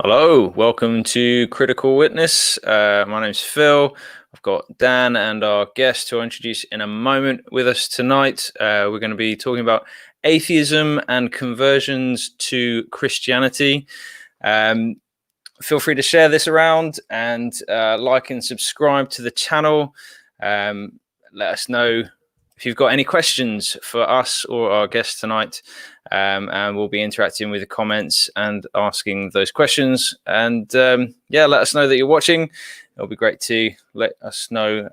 Hello, welcome to Critical Witness. My name's Phil. I've got Dan and our guest who I'll introduce in a moment with us tonight. We're going to be talking about atheism and conversions to Christianity. Feel free to share this around and like and subscribe to the channel. Let us know if you've got any questions for us or our guest tonight. And we'll be interacting with the comments and asking those questions. And let us know that you're watching. It'll be great to let us know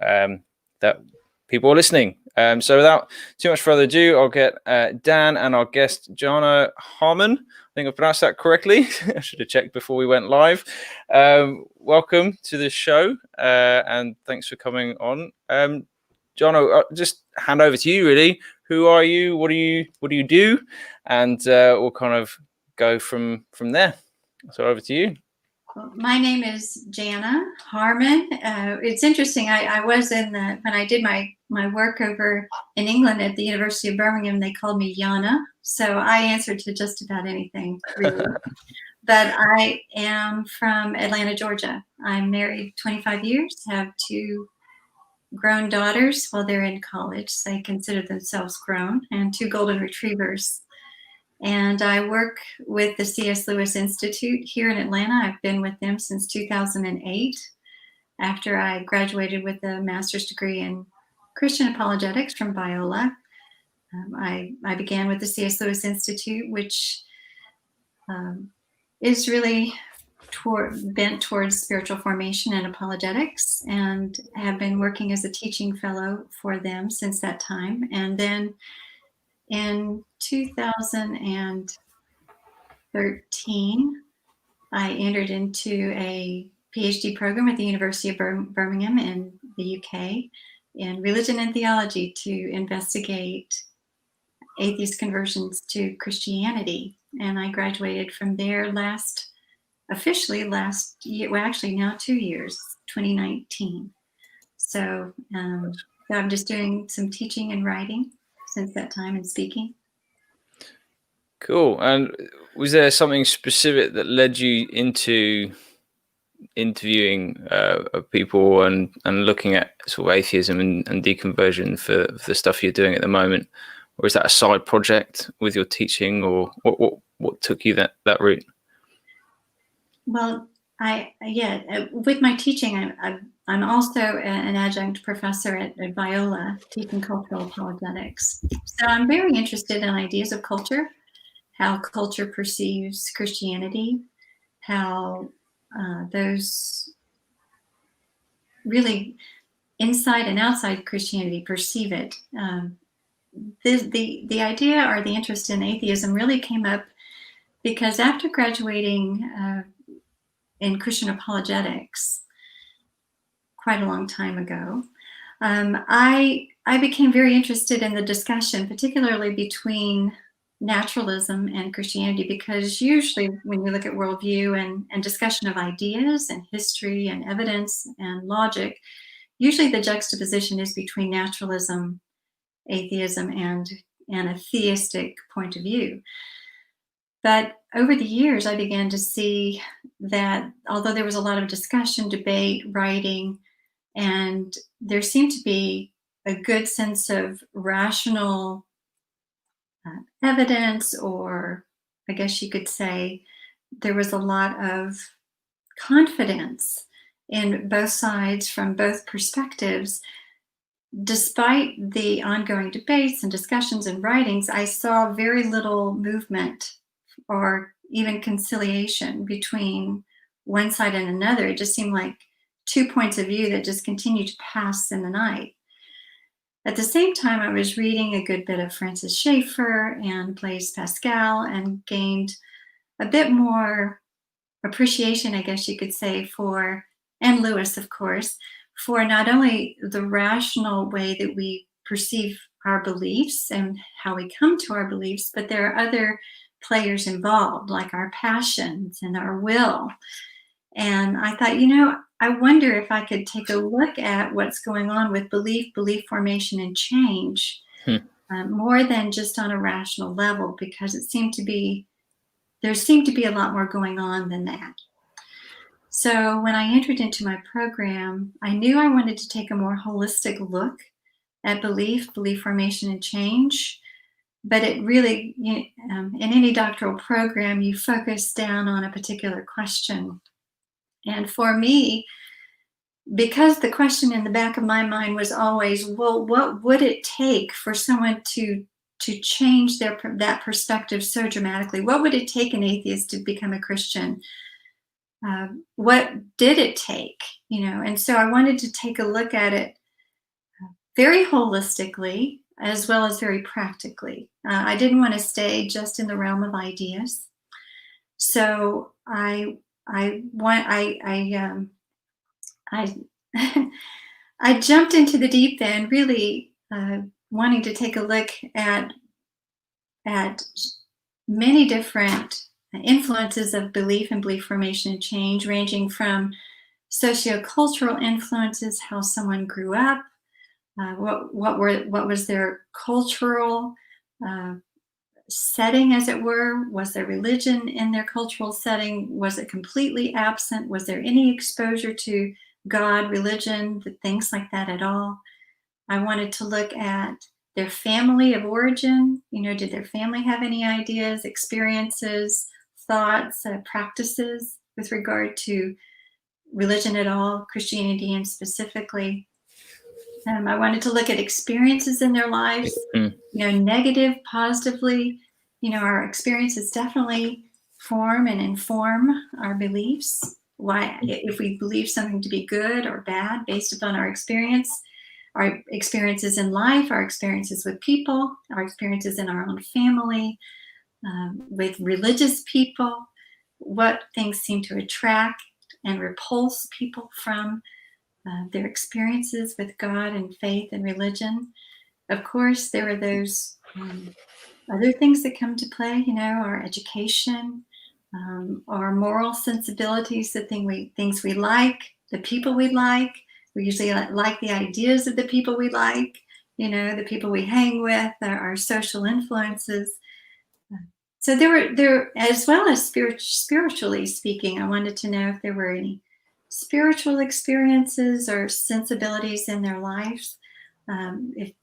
that people are listening. So without too much further ado, I'll get Dan and our guest, Jana Harmon. I think I pronounced that correctly. I should have checked before we went live. Welcome to the show and thanks for coming on. Jana, I'll just hand over to you, really. Who are you? What do you do? And we'll kind of go from there. So over to you. Well, my name is Jana Harmon. It's interesting. I was when I did my work over in England at the University of Birmingham, they called me Jana. So I answered to just about anything, really. But I am from Atlanta, Georgia. I'm married 25 years, have two grown daughters. Well, they're in college. They consider themselves grown, and two golden retrievers. And I work with the C.S. Lewis Institute here in Atlanta. I've been with them since 2008. After I graduated with a master's degree in Christian apologetics from Biola, I began with the C.S. Lewis Institute, which is really bent towards spiritual formation and apologetics, and have been working as a teaching fellow for them since that time. And then in 2013, I entered into a PhD program at the University of Birmingham in the UK in religion and theology to investigate atheist conversions to Christianity. And I graduated from there officially last year, well, actually now 2 years, 2019. So I'm just doing some teaching and writing since that time and speaking. Cool. And was there something specific that led you into interviewing people and looking at sort of atheism and deconversion for the stuff you're doing at the moment? Or is that a side project with your teaching, or what took you that route? Well, with my teaching, I'm also an adjunct professor at Biola, teaching cultural apologetics. So I'm very interested in ideas of culture, how culture perceives Christianity, how those really inside and outside Christianity perceive it. The idea or the interest in atheism really came up because after graduating in Christian apologetics quite a long time ago, I became very interested in the discussion, particularly between naturalism and Christianity, because usually when you look at worldview and discussion of ideas and history and evidence and logic, usually the juxtaposition is between naturalism, atheism, and a theistic point of view. But over the years, I began to see that although there was a lot of discussion, debate, writing, and there seemed to be a good sense of rational evidence, or I guess you could say there was a lot of confidence in both sides from both perspectives. Despite the ongoing debates and discussions and writings, I saw very little movement or even conciliation between one side and another. It just seemed like two points of view that just continued to pass in the night. At the same time, I was reading a good bit of Francis Schaeffer and Blaise Pascal, and gained a bit more appreciation, I guess you could say, and Lewis, of course, for not only the rational way that we perceive our beliefs and how we come to our beliefs, but there are other players involved, like our passions and our will. And I thought, I wonder if I could take a look at what's going on with belief formation, and change, more than just on a rational level, because there seemed to be a lot more going on than that. So when I entered into my program, I knew I wanted to take a more holistic look at belief formation, and change. But it really, in any doctoral program, you focus down on a particular question. And for me, because the question in the back of my mind was always, well, what would it take for someone to change that perspective so dramatically? What would it take an atheist to become a Christian? What did it take? And so I wanted to take a look at it very holistically as well as very practically. I didn't want to stay just in the realm of ideas. So I I jumped into the deep end, really wanting to take a look at many different influences of belief and belief formation and change, ranging from sociocultural influences, how someone grew up, what was their cultural setting, as it were. Was there religion in their cultural setting? Was it completely absent? Was there any exposure to God, religion, things like that at all? I wanted to look at their family of origin. Did their family have any ideas, experiences, thoughts, practices with regard to religion at all, Christianity and specifically? I wanted to look at experiences in their lives, negative, positively. Our experiences definitely form and inform our beliefs. Why, if we believe something to be good or bad based upon our experiences in life, our experiences with people, our experiences in our own family, with religious people, what things seem to attract and repulse people from their experiences with God and faith and religion. Of course, there are those other things that come to play, our education, our moral sensibilities, the things we like, the people we like. We usually like the ideas of the people we like, the people we hang with, our social influences. So there, as well as spiritually speaking, I wanted to know if there were any spiritual experiences or sensibilities in their lives.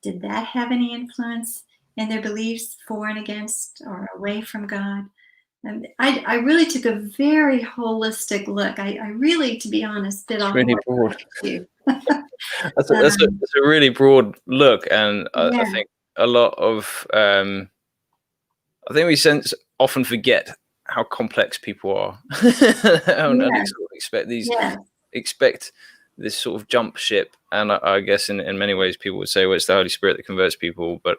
Did that have any influence in their beliefs for and against or away from God? I really took a very holistic look. I really, to be honest, bit off Really more broad. than That's a really broad look, and yeah. I think a lot of I think we often forget how complex people are, and sort of expect this sort of jump ship. And I guess in many ways people would say, well, it's the Holy Spirit that converts people, but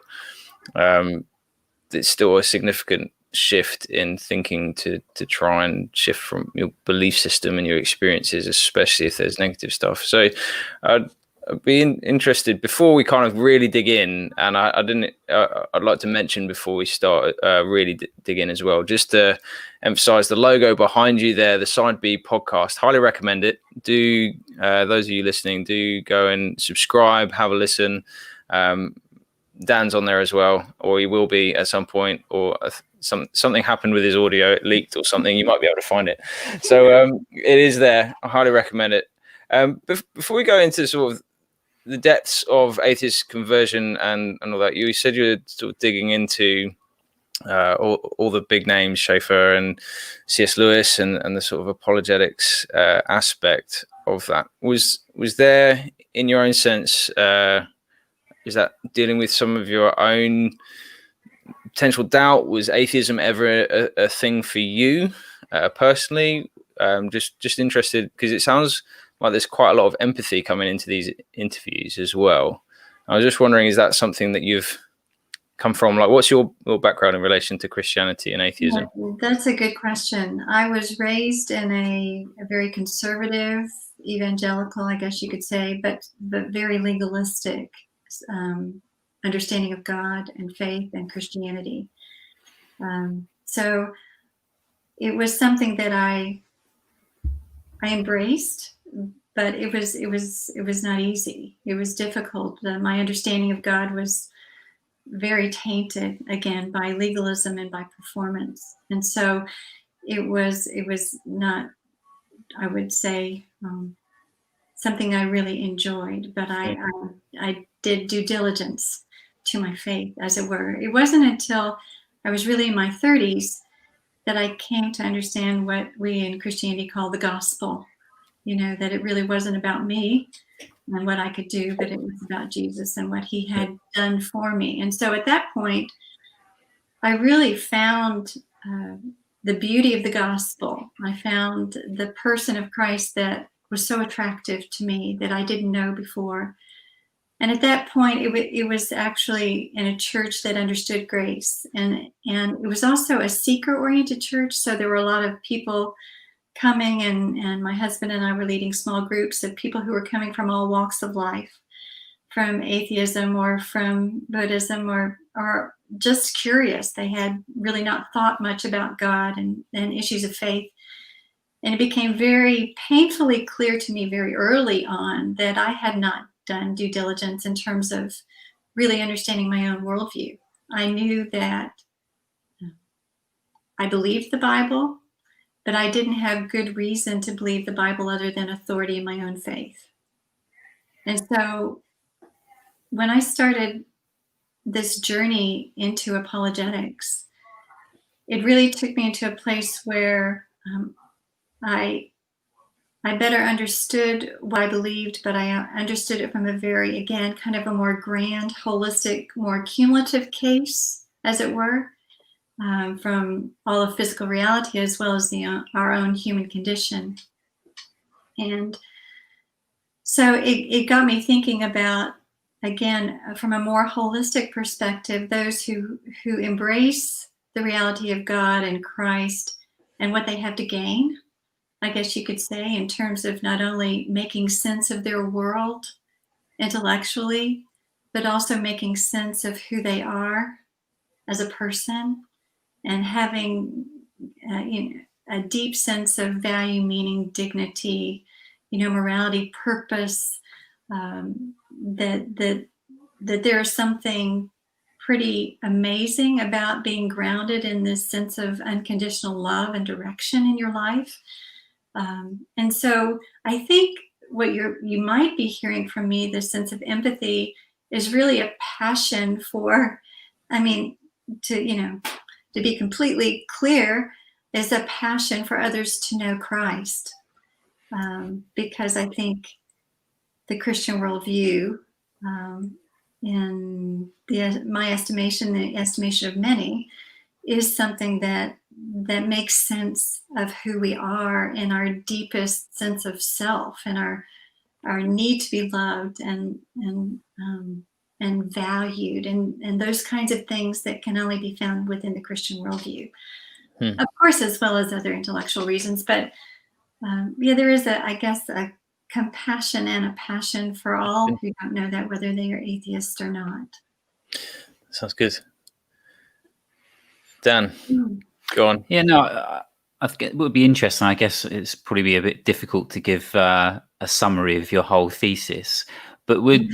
it's still a significant shift in thinking to try and shift from your belief system and your experiences, especially if there's negative stuff. So I'd be interested, before we kind of really dig in, and I'd like to mention before we start really dig in as well, just to emphasize the logo behind you there, the Side B podcast. Highly recommend it. Do those of you listening, do go and subscribe, have a listen. Dan's on there as well, or he will be at some point, or something happened with his audio, it leaked or something. You might be able to find it. So it is there. I highly recommend it. Before we go into sort of the depths of atheist conversion and all that, you said you were sort of digging into all the big names, Schaeffer and C.S. Lewis, and the sort of apologetics aspect of that. Was there, in your own sense, is that dealing with some of your own potential doubt? Was atheism ever a thing for you personally? Just interested, because it sounds like there's quite a lot of empathy coming into these interviews as well. I was just wondering, is that something that you've come from? Like, what's your background in relation to Christianity and atheism? Yeah, that's a good question. I was raised in a very conservative, evangelical, I guess you could say, but very legalistic understanding of God and faith and Christianity. So it was something that I embraced, but it was not easy. It was difficult. My understanding of God was very tainted, again, by legalism and by performance, and so it was not would say, something I really enjoyed. But I did due diligence to my faith, as it were. It wasn't until I was really in my 30s that I came to understand what we in Christianity call the gospel. That it really wasn't about me and what I could do, but it was about Jesus and what he had done for me. And so at that point, I really found the beauty of the gospel. I found the person of Christ that was so attractive to me that I didn't know before. And at that point, it was actually in a church that understood grace. And it was also a seeker-oriented church. So there were a lot of people coming, and my husband and I were leading small groups of people who were coming from all walks of life, from atheism or from Buddhism or just curious. They had really not thought much about God and issues of faith. And it became very painfully clear to me very early on that I had not done due diligence in terms of really understanding my own worldview. I knew that I believed the Bible, but I didn't have good reason to believe the Bible other than authority in my own faith. And so when I started this journey into apologetics, it really took me into a place where I better understood what I believed, but I understood it from a very, again, kind of a more grand, holistic, more cumulative case, as it were, from all of physical reality as well as our own human condition. And so it got me thinking about, again, from a more holistic perspective, those who embrace the reality of God and Christ and what they have to gain, I guess you could say, in terms of not only making sense of their world intellectually, but also making sense of who they are as a person and having a deep sense of value, meaning, dignity, morality, purpose, that there's something pretty amazing about being grounded in this sense of unconditional love and direction in your life. And so I think what you might be hearing from me, this sense of empathy, is really a passion for, to be completely clear, is a passion for others to know Christ. Because I think the Christian worldview, in my estimation, the estimation of many, is something that makes sense of who we are in our deepest sense of self and our need to be loved and valued and those kinds of things that can only be found within the Christian worldview. Of course, as well as other intellectual reasons, but there is a compassion and a passion for all who don't know that, whether they are atheists or not. Sounds good. Dan, go on. Yeah, no, I think it would be interesting. I guess it's probably be a bit difficult to give a summary of your whole thesis, but would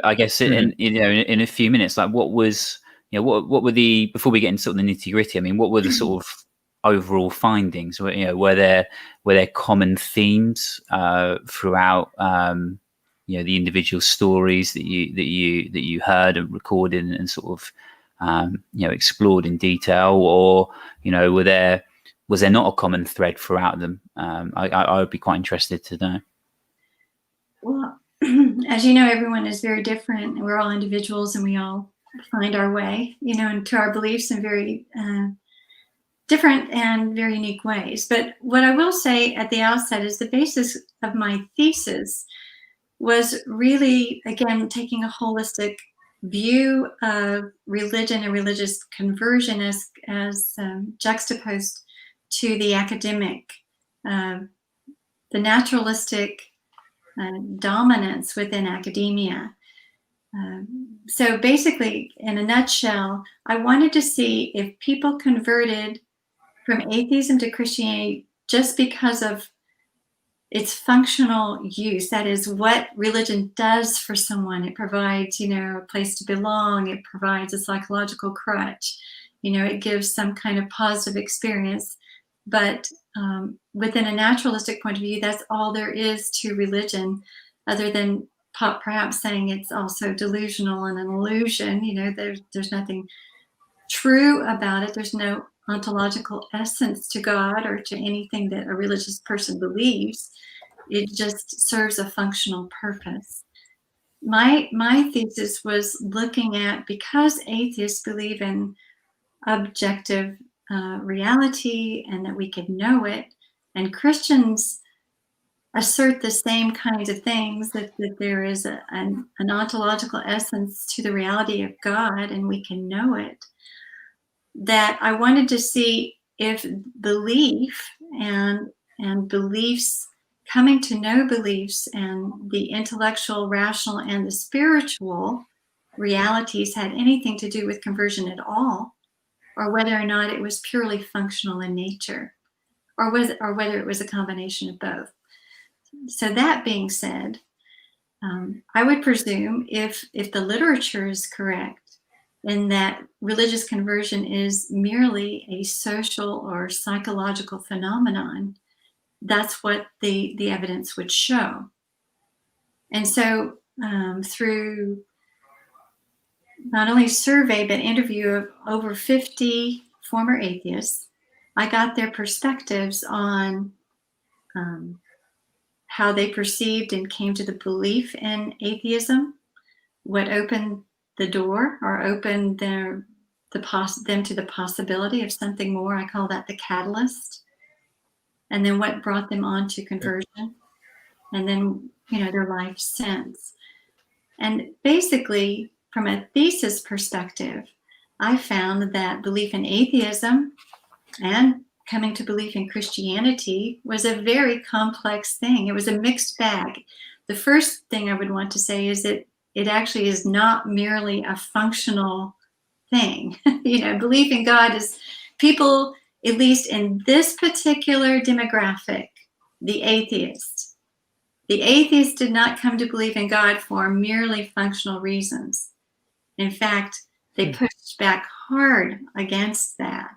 I guess in a few minutes, like what was what were the, before we get into sort of the nitty gritty? I mean, what were the sort of overall findings? Were there common themes throughout the individual stories that you heard and recorded and sort of explored in detail, or was there not a common thread throughout them? I would be quite interested to know. Well, as you know, everyone is very different, and we're all individuals, and we all find our way, into our beliefs in very different and very unique ways. But what I will say at the outset is the basis of my thesis was really, again, taking a holistic view of religion and religious conversion as juxtaposed to the academic, the naturalistic dominance within academia. So basically, in a nutshell, I wanted to see if people converted from atheism to Christianity just because of its functional use. That is what religion does for someone. It provides, a place to belong. It provides a psychological crutch. It gives some kind of positive experience. But within a naturalistic point of view, that's all there is to religion, other than perhaps saying it's also delusional and an illusion. There's nothing true about it. There's no ontological essence to God or to anything that a religious person believes. It just serves a functional purpose. My thesis was looking at, because atheists believe in objective reality and that we could know it, and Christians assert the same kinds of things, that there is an ontological essence to the reality of God and we can know it, that I wanted to see if belief and beliefs, coming to know beliefs, and the intellectual, rational, and the spiritual realities had anything to do with conversion at all, or whether or not it was purely functional in nature, or whether it was a combination of both. So that being said, I would presume if the literature is correct, in that religious conversion is merely a social or psychological phenomenon, that's what the evidence would show. And so through not only survey but interview of over 50 former atheists, I got their perspectives on how they perceived and came to the belief in atheism, what opened the door or opened them to the possibility of something more. I call that the catalyst. And then what brought them on to conversion, and then their life since. And basically, from a thesis perspective, I found that belief in atheism and coming to belief in Christianity was a very complex thing. It was a mixed bag. The first thing I would want to say is that it actually is not merely a functional thing. Belief in God is, people, at least in this particular demographic, the atheist did not come to believe in God for merely functional reasons. In fact, they pushed back hard against that,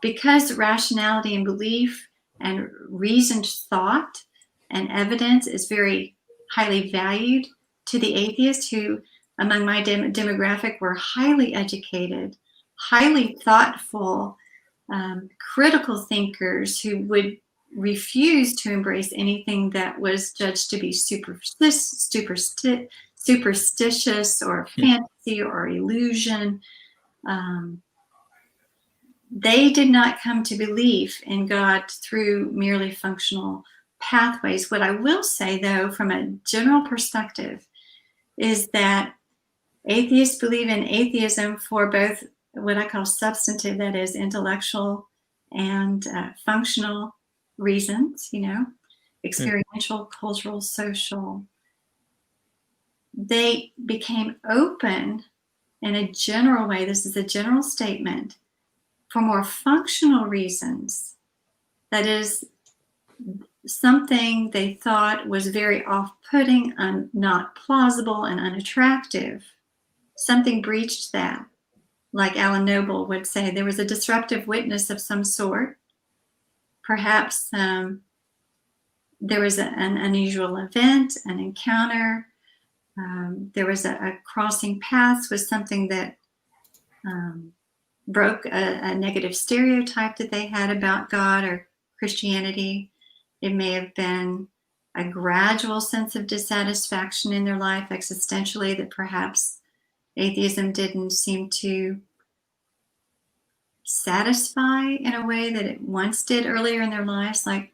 because rationality and belief and reasoned thought and evidence is very highly valued to the atheists, who among my demographic were highly educated, highly thoughtful, critical thinkers who would refuse to embrace anything that was judged to be superstitious or fantasy or illusion. They did not come to believe in God through merely functional pathways. What I will say, though, from a general perspective, is that atheists believe in atheism for both what I call substantive, that is intellectual, and functional reasons, experiential, cultural, social. They became open in a general way, this is a general statement, for more functional reasons. That is, something they thought was very off-putting, not plausible, and unattractive. Something breached that. Like Alan Noble would say, there was a disruptive witness of some sort. Perhaps there was an unusual event, an encounter. There was a crossing paths with something that broke a negative stereotype that they had about God or Christianity. It may have been a gradual sense of dissatisfaction in their life existentially that perhaps atheism didn't seem to satisfy in a way that it once did earlier in their lives. Like,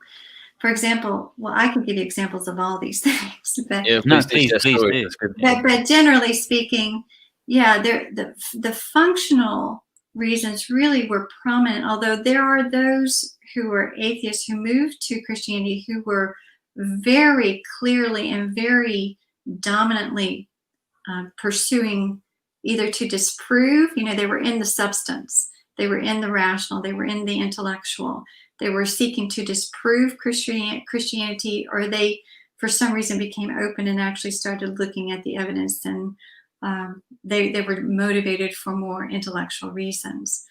for example, well, I can give you examples of all these things, but please do. But generally speaking, the functional reasons really were prominent, although there are those who were atheists who moved to Christianity who were very clearly and very dominantly pursuing either to disprove, they were in the substance, they were in the rational, they were in the intellectual, they were seeking to disprove Christianity, or they, for some reason, became open and actually started looking at the evidence, and they were motivated for more intellectual reasons.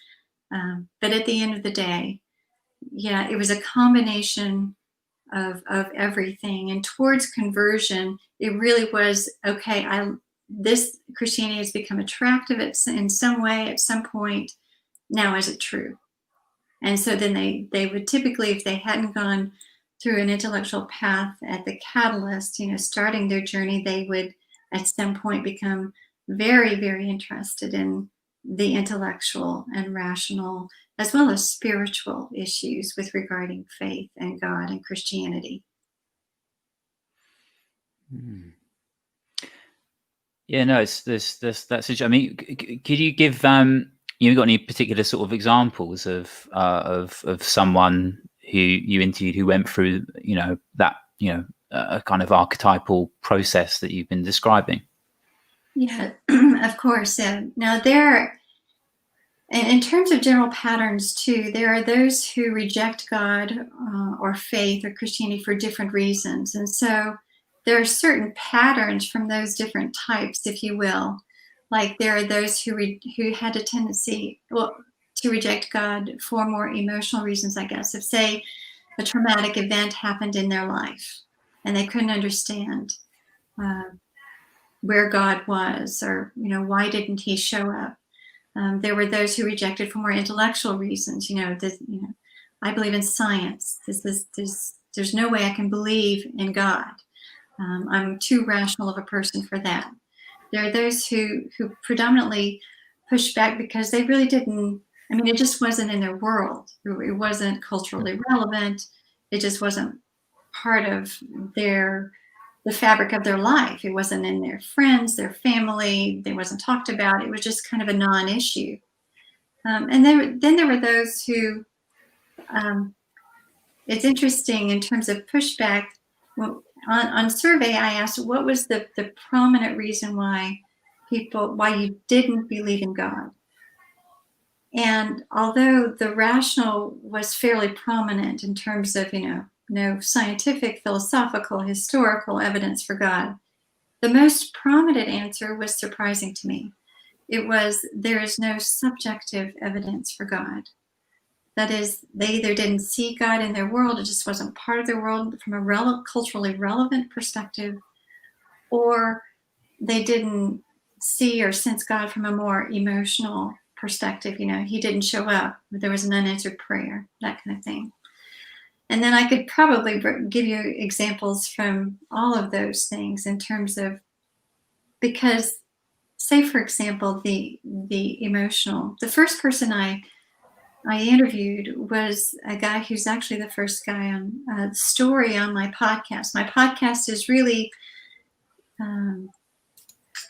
But at the end of the day, yeah, it was a combination of everything. And towards conversion, it really was, okay, this Christianity has become attractive in some way at some point. Now, is it true? And so then they would typically, if they hadn't gone through an intellectual path at the catalyst, starting their journey, they would at some point become very, very interested in the intellectual and rational, as well as spiritual issues with regarding faith and God and Christianity. Yeah, no, that's interesting. I mean, could you give you got any particular sort of examples of someone who you interviewed who went through that a kind of archetypal process that you've been describing? Yeah, of course. Now in terms of general patterns too, there are those who reject God or faith or Christianity for different reasons. And so there are certain patterns from those different types, if you will. Like there are those who had a tendency, to reject God for more emotional reasons, I guess. If, say, a traumatic event happened in their life and they couldn't understand where God was, or, why didn't he show up? There were those who rejected for more intellectual reasons. I believe in science. There's no way I can believe in God. I'm too rational of a person for that. There are those who predominantly push back because they really didn't. I mean, it just wasn't in their world. It wasn't culturally relevant. It just wasn't part of the fabric of their life. It wasn't in their friends, their family. They wasn't talked about. It was just kind of a non-issue. And then there were those who, it's interesting in terms of pushback. Well, on survey, I asked, what was the prominent reason why you didn't believe in God? And although the rational was fairly prominent in terms of, no scientific, philosophical, historical evidence for God, the most prominent answer was surprising to me. It was, there is no subjective evidence for God. That is, they either didn't see God in their world, it just wasn't part of their world from a culturally relevant perspective, or they didn't see or sense God from a more emotional perspective. He didn't show up, there was an unanswered prayer, that kind of thing. And then I could probably give you examples from all of those things in terms of, because, say, for example, the emotional, the first person I interviewed was a guy who's actually the first guy on a story on my podcast. My podcast is really,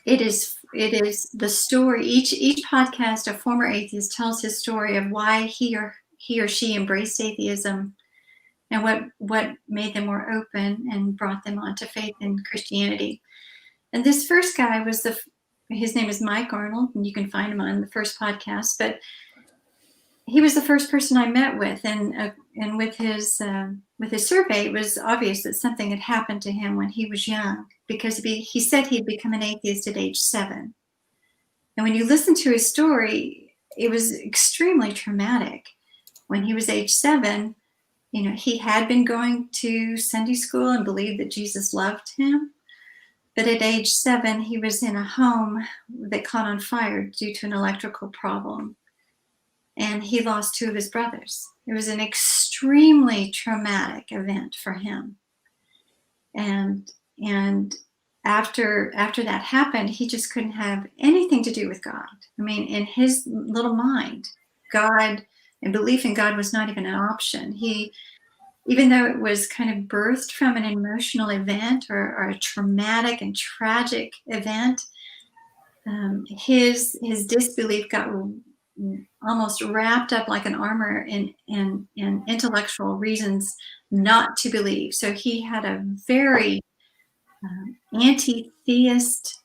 it is the story. Each podcast, a former atheist tells his story of why he or she embraced atheism and what made them more open and brought them onto faith in Christianity. And this first guy was his name is Mike Arnold, and you can find him on the first podcast. But he was the first person I met with, and with his survey, it was obvious that something had happened to him when he was young, because he said he'd become an atheist at age 7. And when you listen to his story, it was extremely traumatic. When he was age 7, he had been going to Sunday school and believed that Jesus loved him. But at age 7, he was in a home that caught on fire due to an electrical problem. And he lost 2 of his brothers. It was an extremely traumatic event for him. And after that happened, he just couldn't have anything to do with God. I mean, in his little mind, God and belief in God was not even an option. Even though it was kind of birthed from an emotional event or a traumatic and tragic event, his disbelief got almost wrapped up like an armor in intellectual reasons not to believe. So he had a very anti-theist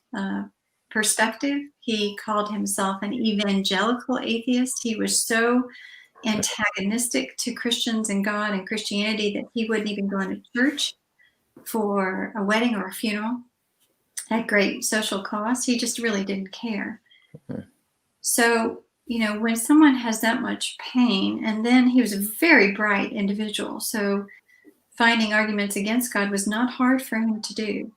perspective. He called himself an evangelical atheist. He was so antagonistic to Christians and God and Christianity that he wouldn't even go into church for a wedding or a funeral at great social cost. He just really didn't care. Okay. So when someone has that much pain, and then he was a very bright individual, so finding arguments against God was not hard for him to do.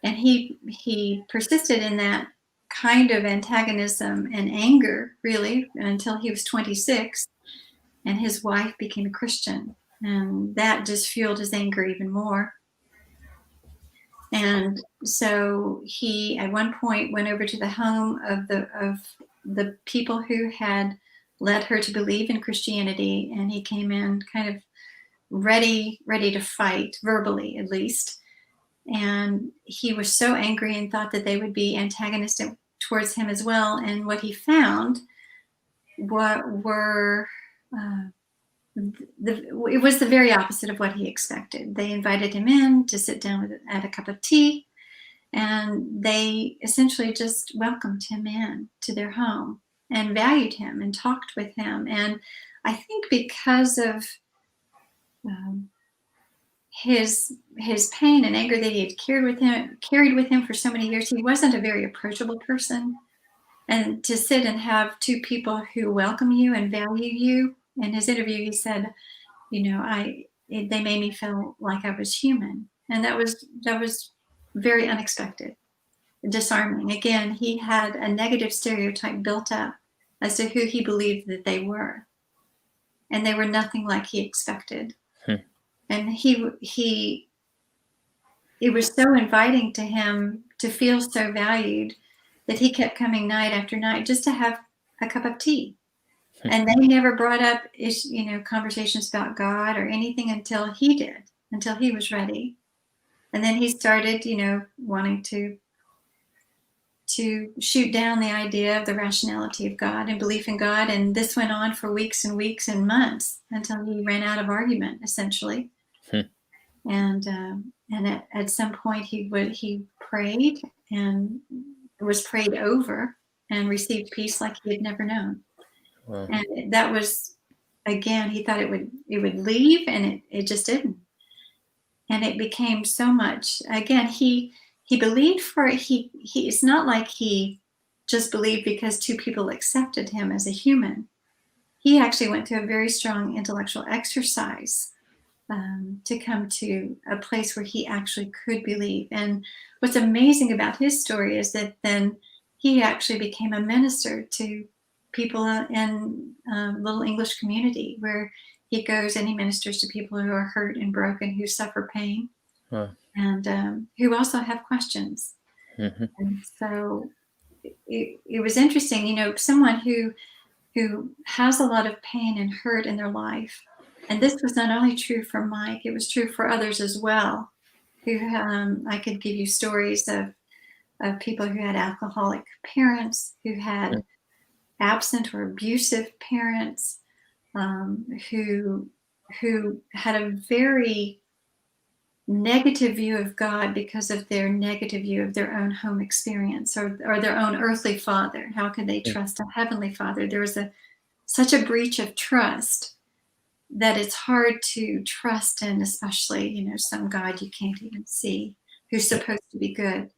And he persisted in that kind of antagonism and anger, really, until he was 26, and his wife became a Christian. And that just fueled his anger even more. And so he, at one point, went over to the home of the people who had led her to believe in Christianity, and he came in kind of ready to fight, verbally at least. And he was so angry and thought that they would be antagonistic towards him as well. And what he found were it was the very opposite of what he expected. They invited him in to sit down at a cup of tea, and they essentially just welcomed him in to their home and valued him and talked with him. And I think because of his pain and anger that he had carried with him for so many years, he wasn't a very approachable person. And to sit and have two people who welcome you and value you. In his interview, he said, they made me feel like I was human. And that was very unexpected, disarming. Again, he had a negative stereotype built up as to who he believed that they were. And they were nothing like he expected. And it was so inviting to him to feel so valued that he kept coming night after night just to have a cup of tea. And they never brought up conversations about God or anything until he was ready. And then he started, wanting to shoot down the idea of the rationality of God and belief in God. And this went on for weeks and weeks and months until he ran out of argument, essentially. And at some point he prayed and was prayed over and received peace like he had never known. Wow. And that was, again, he thought it would leave, and it just didn't. And it became so much. Again, he believed it's not like he just believed because two people accepted him as a human. He actually went through a very strong intellectual exercise to come to a place where he actually could believe. And what's amazing about his story is that then he actually became a minister to people in a little English community, where he goes and he ministers to people who are hurt and broken, who suffer pain, and who also have questions. And so it was interesting, someone who has a lot of pain and hurt in their life. And this was not only true for Mike, it was true for others as well. I could give you stories of people who had alcoholic parents, who had absent or abusive parents, who had a very negative view of God because of their negative view of their own home experience or their own earthly father. How could they trust a heavenly father? There was such a breach of trust that it's hard to trust in, especially, some God you can't even see, who's supposed to be good.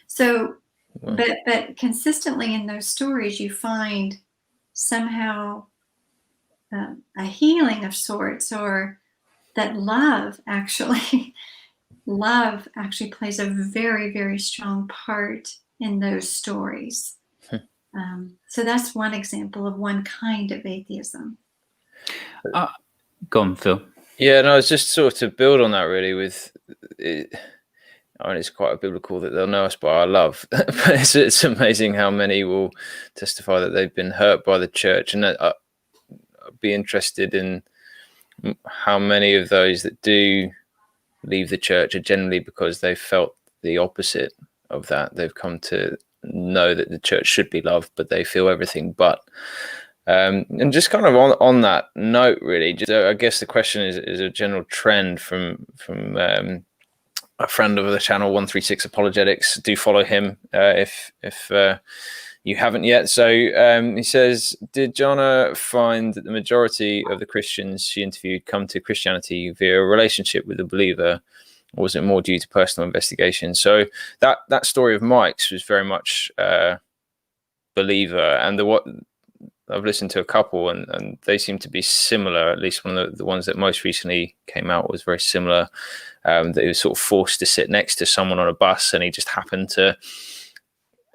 So, but consistently in those stories, you find somehow a healing of sorts, or that love actually plays a very, very strong part in those stories. So that's one example of one kind of atheism. Go on, Phil. Yeah, no, it's just sort of to build on that really with it. I mean, it's quite biblical that they'll know us by our love, but it's amazing how many will testify that they've been hurt by the church, and I'd be interested in how many of those that do leave the church are generally because they felt the opposite of that. They've come to know that the church should be loved, but they feel everything but. And just kind of on that note, really, just, I guess the question is a general trend from a friend of the channel, 136 Apologetics. Do follow him if you haven't yet. So he says, did Jana find that the majority of the Christians she interviewed come to Christianity via a relationship with a believer, or was it more due to personal investigation? So that story of Mike's was very much believer, and I've listened to a couple, and they seem to be similar. At least one of the ones that most recently came out was very similar. That he was sort of forced to sit next to someone on a bus, and he just happened to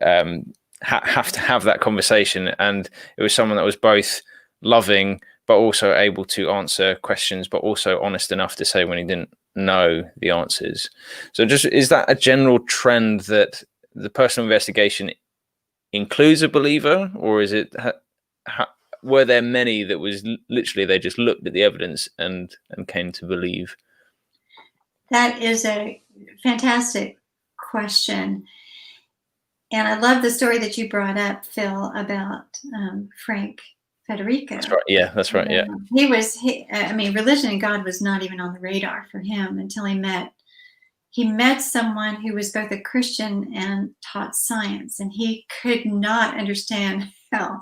have to have that conversation. And it was someone that was both loving, but also able to answer questions, but also honest enough to say when he didn't know the answers. So just, is that a general trend that the personal investigation includes a believer, or is it, were there many that was literally they just looked at the evidence and came to believe? That is a fantastic question. And I love the story that you brought up, Phil, about Frank Federico. That's right. Yeah, that's right. Yeah. I mean, religion and God was not even on the radar for him until he met someone who was both a Christian and taught science. And he could not understand how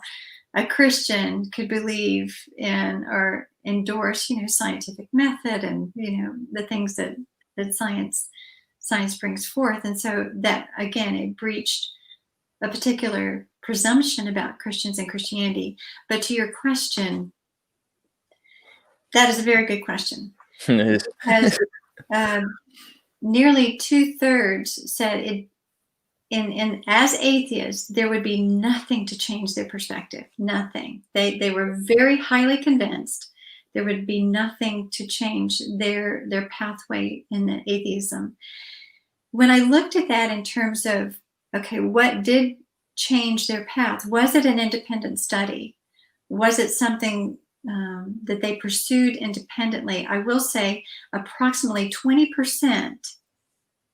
a Christian could believe in or endorse, scientific method and, the things that science brings forth. And so that, again, it breached a particular presumption about Christians and Christianity. But to your question, that is a very good question. Because nearly 2/3 said as atheists, there would be nothing to change their perspective. Nothing. They were very highly convinced there would be nothing to change their pathway in the atheism. When I looked at that in terms of, okay, what did change their path? Was it an independent study? Was it something that they pursued independently? I will say approximately 20%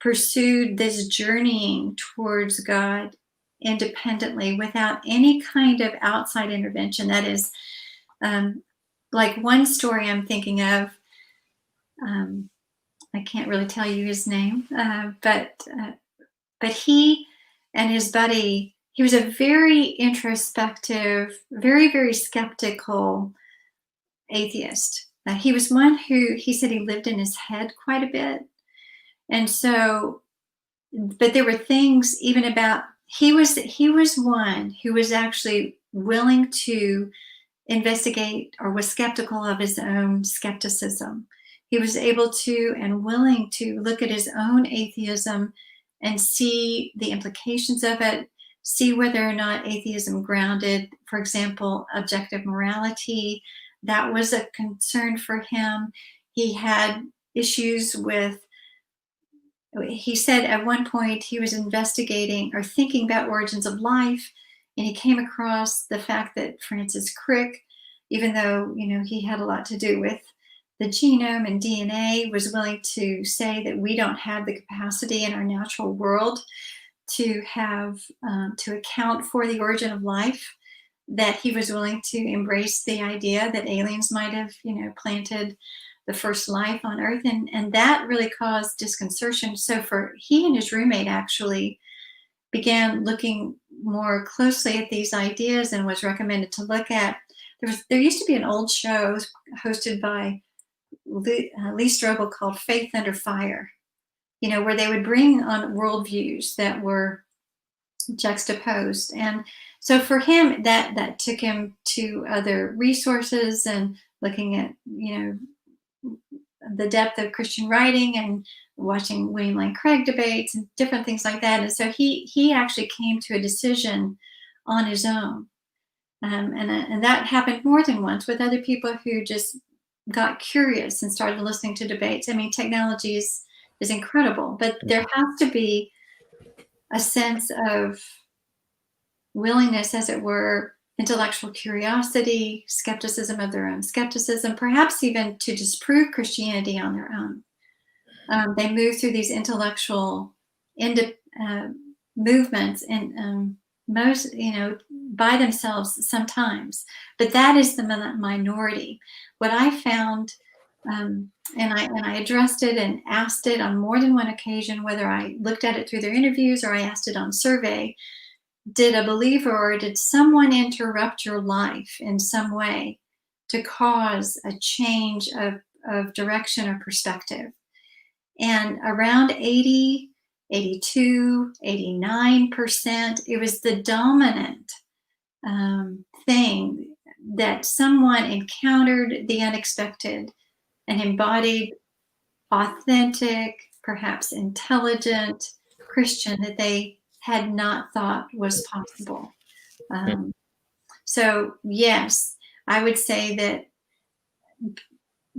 pursued this journeying towards God independently without any kind of outside intervention. That is, like one story I'm thinking of, I can't really tell you his name, but he and his buddy, he was a very introspective, very, very skeptical atheist. He was one who, he said he lived in his head quite a bit. And so, but there were things even about, he was one who was actually willing to investigate or was skeptical of his own skepticism. He was able to and willing to look at his own atheism and see the implications of it, see whether or not atheism grounded, for example, objective morality. That was a concern for him. He had issues with, he said at one point he was investigating or thinking about origins of life, and he came across the fact that Francis Crick, even though, he had a lot to do with the genome and DNA, was willing to say that we don't have the capacity in our natural world to have, to account for the origin of life, that he was willing to embrace the idea that aliens might have, planted the first life on Earth. And that really caused disconcertion. So he and his roommate actually began looking more closely at these ideas and was recommended to look at, there used to be an old show hosted by Lee Strobel called Faith Under Fire, where they would bring on worldviews that were juxtaposed. And so for him, that took him to other resources and looking at, the depth of Christian writing and watching William Lane Craig debates and different things like that. And so he actually came to a decision on his own. And that happened more than once with other people who just got curious and started listening to debates. I mean, technology is incredible, but there has to be a sense of willingness, as it were, intellectual curiosity, skepticism of their own skepticism, perhaps even to disprove Christianity on their own. They move through these intellectual movements and most, by themselves sometimes, but that is the minority. What I found, and I addressed it and asked it on more than one occasion, whether I looked at it through their interviews or I asked it on survey, did a believer or did someone interrupt your life in some way to cause a change of direction or perspective? And around 80, 82, 89%, it was the dominant thing that someone encountered the unexpected and embodied authentic, perhaps intelligent Christian that they had not thought was possible. So yes, I would say that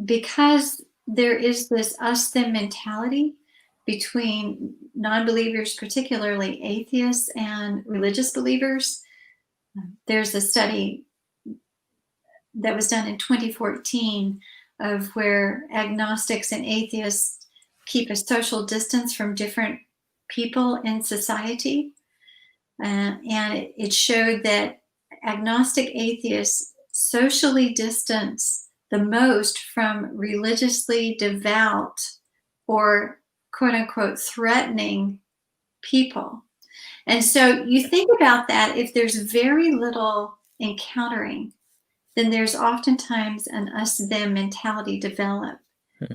because there is this us-them mentality between non-believers, particularly atheists and religious believers. There's a study that was done in 2014 of where agnostics and atheists keep a social distance from different people in society. And it showed that agnostic atheists socially distance the most from religiously devout or quote unquote threatening people. And so you think about that, if there's very little encountering, then there's oftentimes an us-them mentality develop.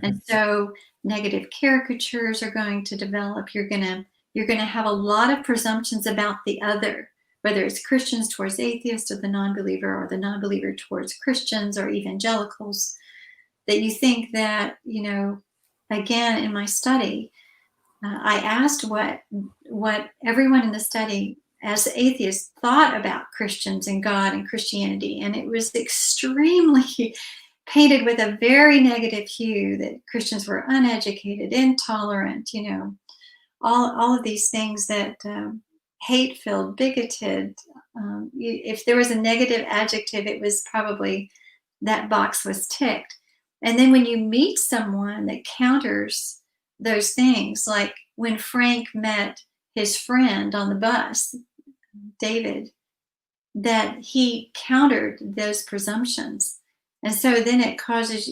And so negative caricatures are going to develop. You're going to have a lot of presumptions about the other, whether it's Christians towards atheists or the non-believer towards Christians or evangelicals, that you think that, again, in my study, I asked what everyone in the study as atheists thought about Christians and God and Christianity. And it was extremely painted with a very negative hue, that Christians were uneducated, intolerant, all of these things that hate-filled, bigoted. If there was a negative adjective, it was probably that box was ticked. And then when you meet someone that counters those things, like when Frank met his friend on the bus, David, that he countered those presumptions. And so then it causes,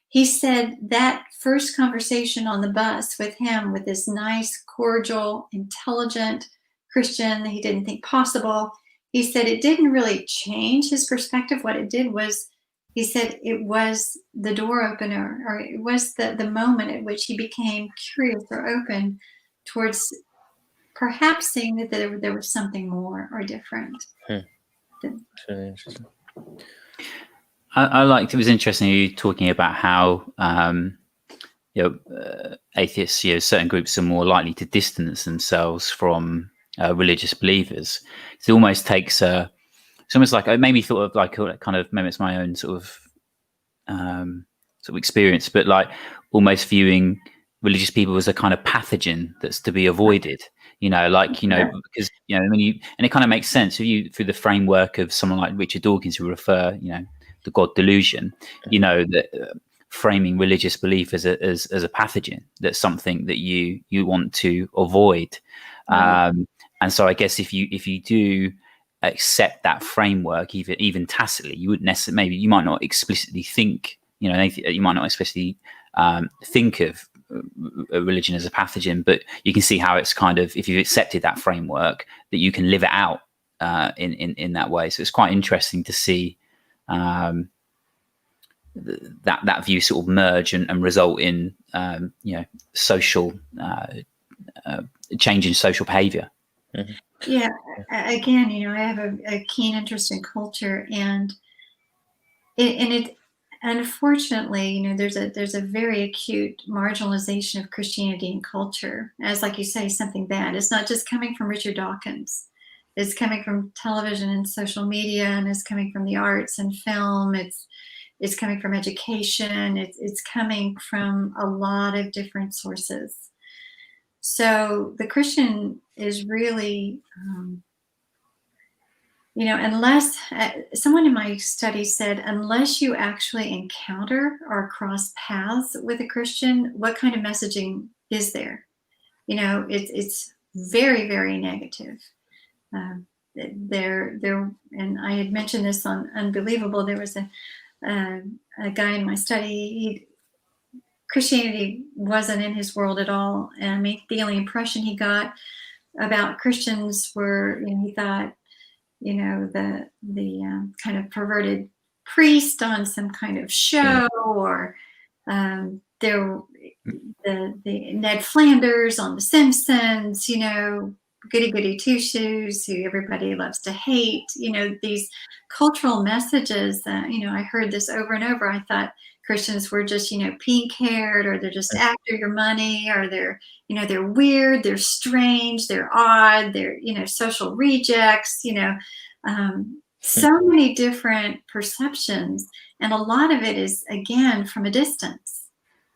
he said that first conversation on the bus with him, with this nice, cordial, intelligent Christian that he didn't think possible, he said it didn't really change his perspective. What it did was, he said it was the door opener, or it was the moment at which he became curious or open towards perhaps seeing that there was something more or different. That's really interesting. I liked, it was interesting you talking about how atheists, certain groups are more likely to distance themselves from religious believers. It almost takes it's almost like, it made me thought of like kind of, maybe it's my own sort of experience, but like almost viewing religious people as a kind of pathogen that's to be avoided. Because when you, and it kind of makes sense if you, through the framework of someone like Richard Dawkins, who refer the God delusion, that framing religious belief as a pathogen, that's something that you want to avoid. And so I guess if you do accept that framework, even tacitly, you wouldn't necessarily, maybe you might not explicitly think, you might not explicitly think of a religion as a pathogen, but you can see how it's kind of, if you've accepted that framework, that you can live it out in that way. So it's quite interesting to see that view sort of merge and result in social change in social behavior. Yeah, again, I have a keen interest in culture, and it unfortunately, there's a very acute marginalization of Christianity and culture as, like you say, something bad. It's not just coming from Richard Dawkins. It's coming from television and social media, and it's coming from the arts and film. It's coming from education. It's coming from a lot of different sources. So the Christian is really, unless someone in my study said, unless you actually encounter or cross paths with a Christian, what kind of messaging is there? It's very, very negative. There, and I had mentioned this on Unbelievable. There was a guy in my study. Christianity wasn't in his world at all. And the only impression he got about Christians were, he thought, the kind of perverted priest on some kind of show, or the Ned Flanders on The Simpsons, goody two shoes who everybody loves to hate. These cultural messages that, I heard this over and over. I thought Christians were just, pink haired, or they're just after your money, or they're weird, they're strange, they're odd, they're, social rejects, so many different perceptions. And a lot of it is, again, from a distance.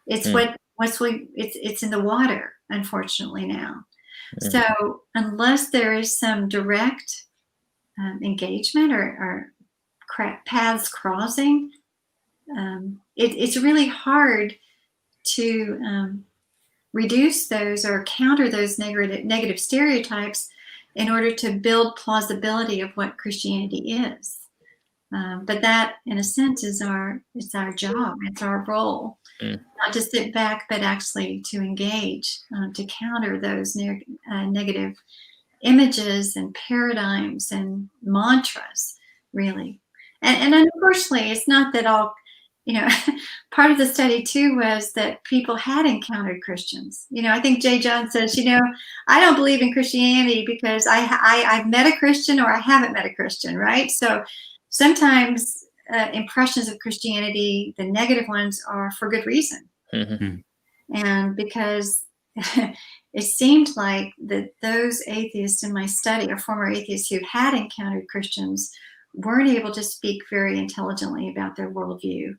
It's it's in the water, unfortunately, now. So unless there is some direct engagement or paths crossing, it's really hard to reduce those or counter those negative stereotypes in order to build plausibility of what Christianity is. But that, in a sense, is our job. It's our role, not to sit back, but actually to engage, to counter those negative images and paradigms and mantras, really. And unfortunately, it's not that all. Part of the study too was that people had encountered Christians. I think J. John says, I don't believe in Christianity because I've met a Christian or I haven't met a Christian, right? So sometimes impressions of Christianity, the negative ones, are for good reason. And because it seemed like that those atheists in my study, or former atheists who had encountered Christians, weren't able to speak very intelligently about their worldview,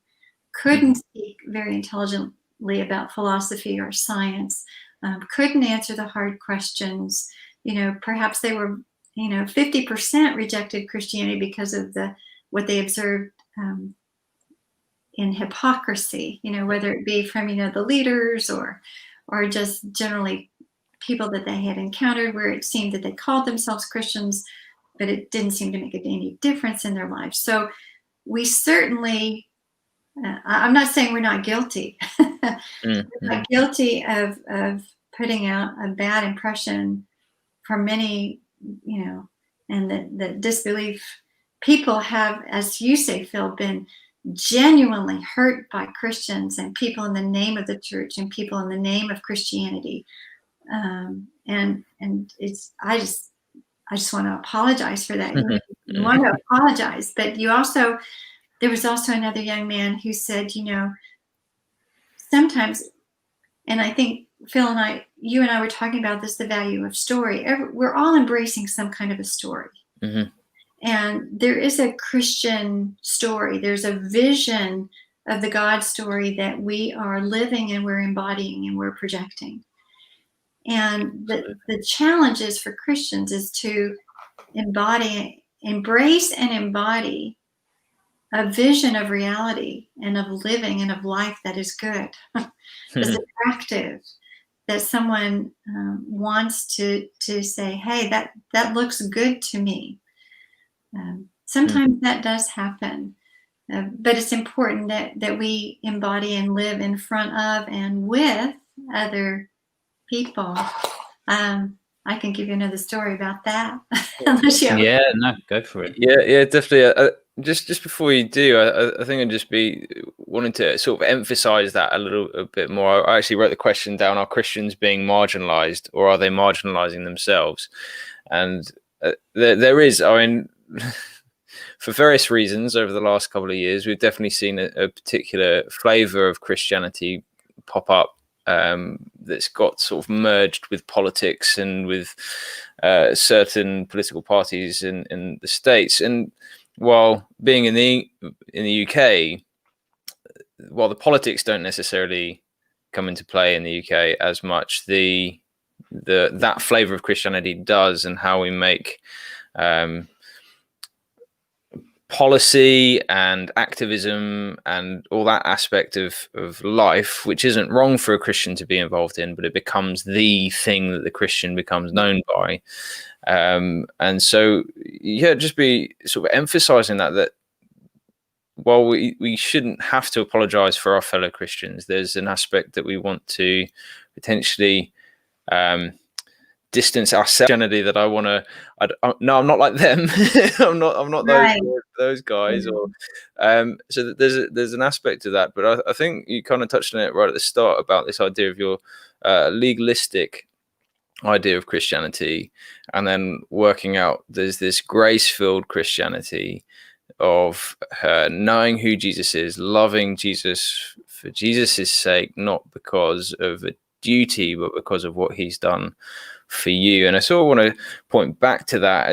couldn't speak very intelligently about philosophy or science, couldn't answer the hard questions. Perhaps they were, 50% rejected Christianity because of what they observed in hypocrisy, whether it be from, the leaders or just generally people that they had encountered, where it seemed that they called themselves Christians, but it didn't seem to make any difference in their lives. So we certainly, I'm not saying we're not guilty. We're not guilty of putting out a bad impression for many, and the disbelief. People have, as you say, Phil, been genuinely hurt by Christians and people in the name of the church and people in the name of Christianity. And it's, I just want to apologize for that. You want to apologize, but there was also another young man who said, sometimes, and I think Phil and you and I were talking about this, the value of story. We're all embracing some kind of a story. And there is a Christian story. There's a vision of the God story that we are living and we're embodying and we're projecting. And the challenge is for Christians is to embrace and embody a vision of reality and of living and of life that is good, that's attractive, that someone wants to say, hey, that looks good to me. Sometimes that does happen, but it's important that we embody and live in front of and with other people. I can give you another story about that. Yeah, no, go for it. Yeah, definitely. Just before you do, I think I'd just be wanting to sort of emphasize that a bit more. I actually wrote the question down: are Christians being marginalized, or are they marginalizing themselves? And there is, I mean, for various reasons over the last couple of years, we've definitely seen a particular flavor of Christianity pop up that's got sort of merged with politics and with certain political parties in the States. And while being in the UK, while the politics don't necessarily come into play in the UK as much, that flavor of Christianity does, and how we make policy and activism and all that aspect of life, which isn't wrong for a Christian to be involved in, but it becomes the thing that the Christian becomes known by. And so, yeah, just be sort of emphasizing that while we shouldn't have to apologize for our fellow Christians, there's an aspect that we want to potentially distance ourselves. That I want to. No, I'm not like them. I'm not Right. those guys. Or so there's an aspect of that. But I think you kind of touched on it right at the start about this idea of your legalistic idea of Christianity, and then working out there's this grace-filled Christianity of knowing who Jesus is, loving Jesus for Jesus' sake, not because of a duty, but because of what he's done for you. And I sort of want to point back to that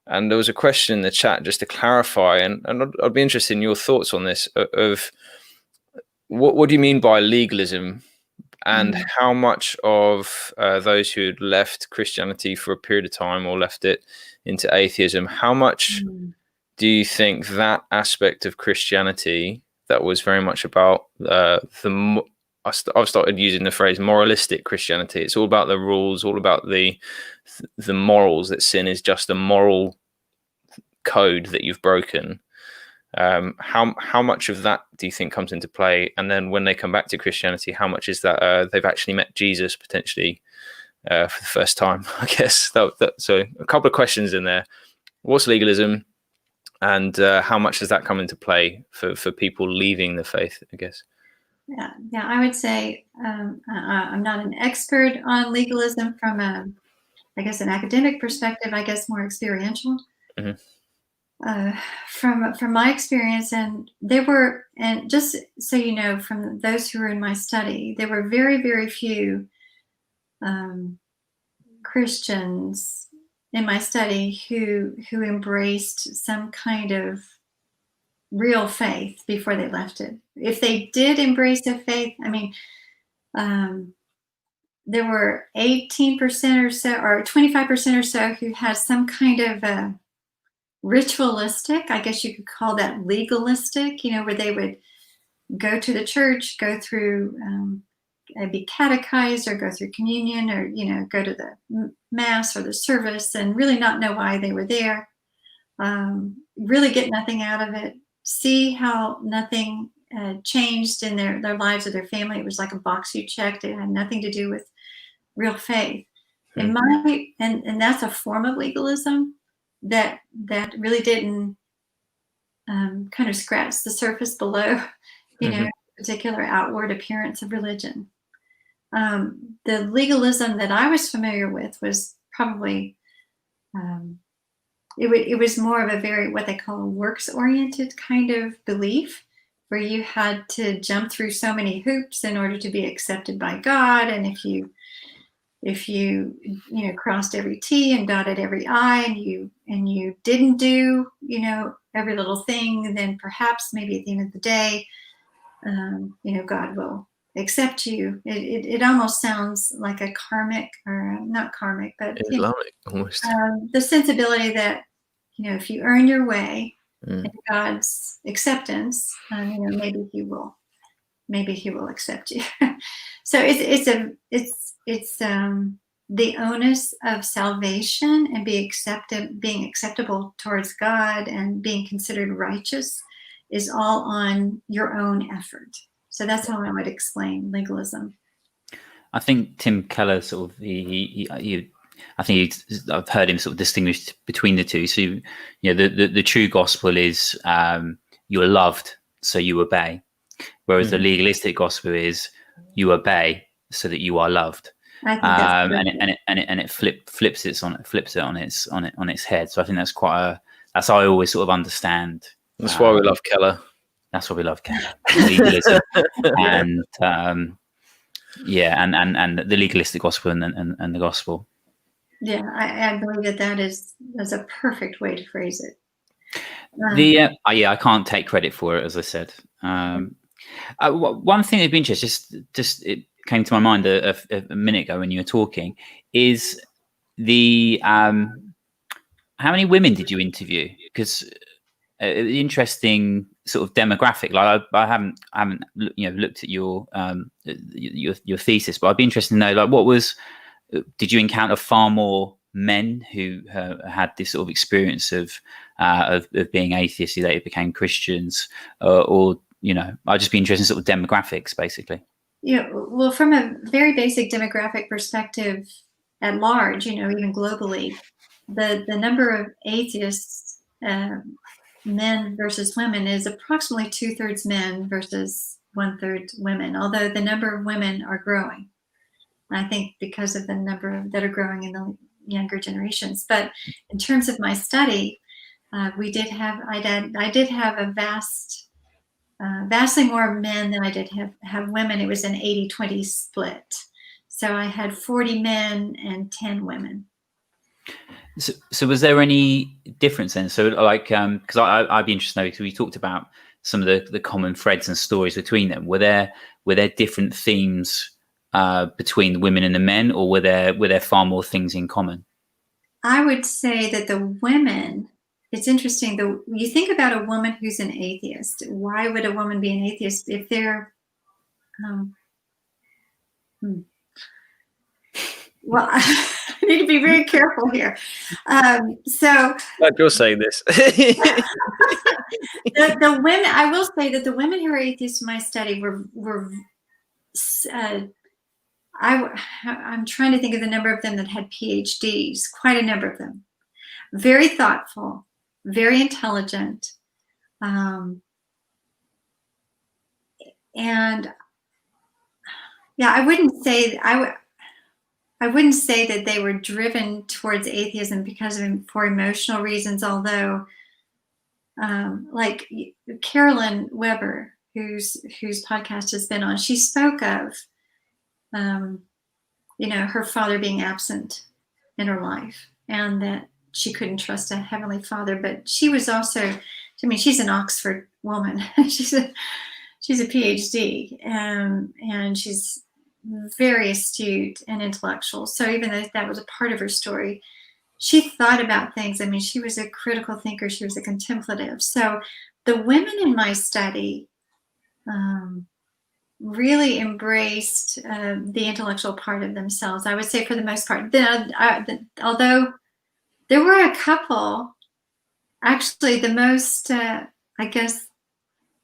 and there was a question in the chat just to clarify, and I'd be interested in your thoughts on this, of what do you mean by legalism, and how much of those who had left Christianity for a period of time or left it into atheism, how much do you think that aspect of Christianity that was very much about I've started using the phrase moralistic Christianity. It's all about the rules, all about the morals, that sin is just a moral code that you've broken. How much of that do you think comes into play? And then when they come back to Christianity, how much is that they've actually met Jesus potentially for the first time? I guess so a couple of questions in there. What's legalism, and how much does that come into play for people leaving the faith, I guess? Yeah, I would say I'm not an expert on legalism from an academic perspective. I guess more experiential. From my experience, and just so you know, from those who were in my study, there were very, very few Christians in my study who embraced some kind of real faith before they left it. If they did embrace a faith, I mean, there were 18% or so, or 25% or so, who had some kind of ritualistic, I guess you could call that legalistic, where they would go to the church, go through, be catechized, or go through communion, or, go to the mass or the service and really not know why they were there, really get nothing out of it, see how nothing changed in their lives or their family. It was like a box you checked. It had nothing to do with real faith. And that's a form of legalism that really didn't kind of scratch the surface below, particular outward appearance of religion. The legalism that I was familiar with was probably it was more of a very, what they call, a works-oriented kind of belief, where you had to jump through so many hoops in order to be accepted by God, and if you crossed every T and dotted every I, and you didn't do every little thing, then perhaps maybe at the end of the day, God will accept you. It almost sounds like a karmic, or not karmic, but Islamic almost. The sensibility that if you earn your way in God's acceptance, maybe He will accept you. So it's the onus of salvation and being acceptable towards God and being considered righteous is all on your own effort. So that's how I would explain legalism. I think Tim Keller sort of I've heard him sort of distinguish between the two. So the true gospel is you are loved, so you obey, whereas the legalistic gospel is you obey so that you are loved. I think and it flips it on its head. So I think that's how I always sort of understand. That's why we love Keller. That's why we love Keller. Legalism and the legalistic gospel and the gospel. Yeah, I believe that's a perfect way to phrase it. I can't take credit for it, as I said. One thing that'd be interesting, just it came to my mind a minute ago when you were talking, is the how many women did you interview? Because interesting sort of demographic. Like I haven't looked at your thesis, but I'd be interested to know, like, did you encounter far more men who had this sort of experience of being atheists who later became Christians, or I'd just be interested in sort of demographics, basically. Yeah, well, from a very basic demographic perspective at large, even globally, the number of atheists, men versus women, is approximately 2/3 men versus 1/3 women, although the number of women are growing. I think because of the number that are growing in the younger generations. But in terms of my study, I did have a vastly more men than I did have women. It was an 80-20 split. So I had 40 men and 10 women. So was there any difference then? So like, because I'd be interested to know, because we talked about some of the common threads and stories between them. Were there different themes between the women and the men, or were there far more things in common? I would say that the women, it's interesting, you think about a woman who's an atheist. Why would a woman be an atheist if they're well, I need to be very careful here. So Glad you're saying this. the women, I will say that the women who are atheists in my study were I'm trying to think of the number of them that had PhDs, quite a number of them. Very thoughtful, very intelligent, and yeah, I wouldn't say that they were driven towards atheism for emotional reasons, although like Carolyn Weber, whose podcast has been on, she spoke of her father being absent in her life, and that she couldn't trust a heavenly father. But she was also, she's an Oxford woman. she's a PhD, and she's very astute and intellectual. So even though that was a part of her story, she thought about things. She was a critical thinker. She was a contemplative. So the women in my study really embraced the intellectual part of themselves, I would say, for the most part. Although there were a couple, actually the most, I guess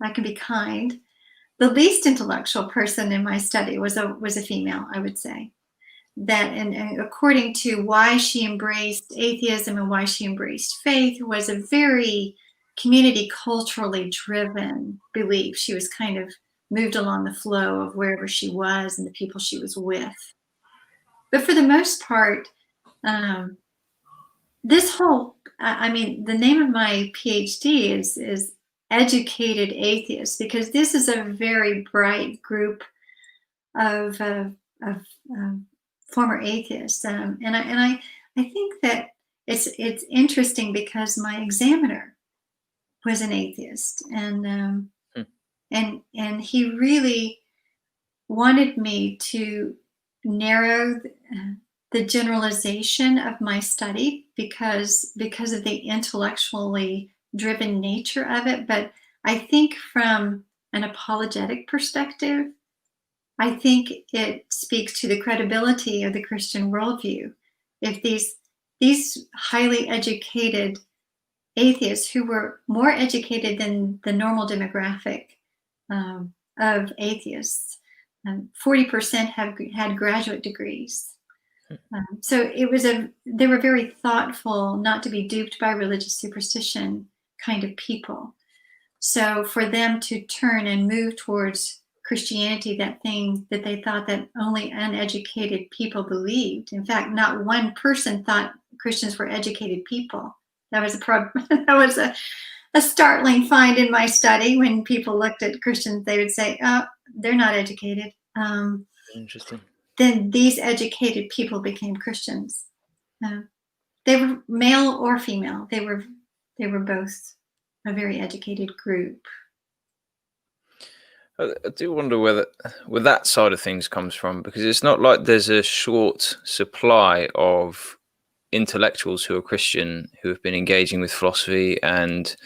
I can be kind, the least intellectual person in my study was a female, I would say. That, and according to why she embraced atheism and why she embraced faith, was a very community culturally driven belief. She was kind of moved along the flow of wherever she was and the people she was with. But for the most part, this whole, the name of my PhD is Educated Atheists, because this is a very bright group of former atheists, and I think that it's interesting because my examiner was an atheist, and he really wanted me to narrow the generalization of my study because of the intellectually driven nature of it. But I think from an apologetic perspective, I think it speaks to the credibility of the Christian worldview. If these highly educated atheists, who were more educated than the normal demographic of atheists, 40% had graduate degrees. So they were very thoughtful, not to be duped by religious superstition kind of people. So for them to turn and move towards Christianity, that thing that they thought that only uneducated people believed. In fact, not one person thought Christians were educated people. That was that was a startling find in my study. When people looked at Christians, they would say, "Oh, they're not educated." Interesting. Then these educated people became Christians. They were male or female. They were both a very educated group. I do wonder where that side of things comes from, because it's not like there's a short supply of intellectuals who are Christian who have been engaging with philosophy and,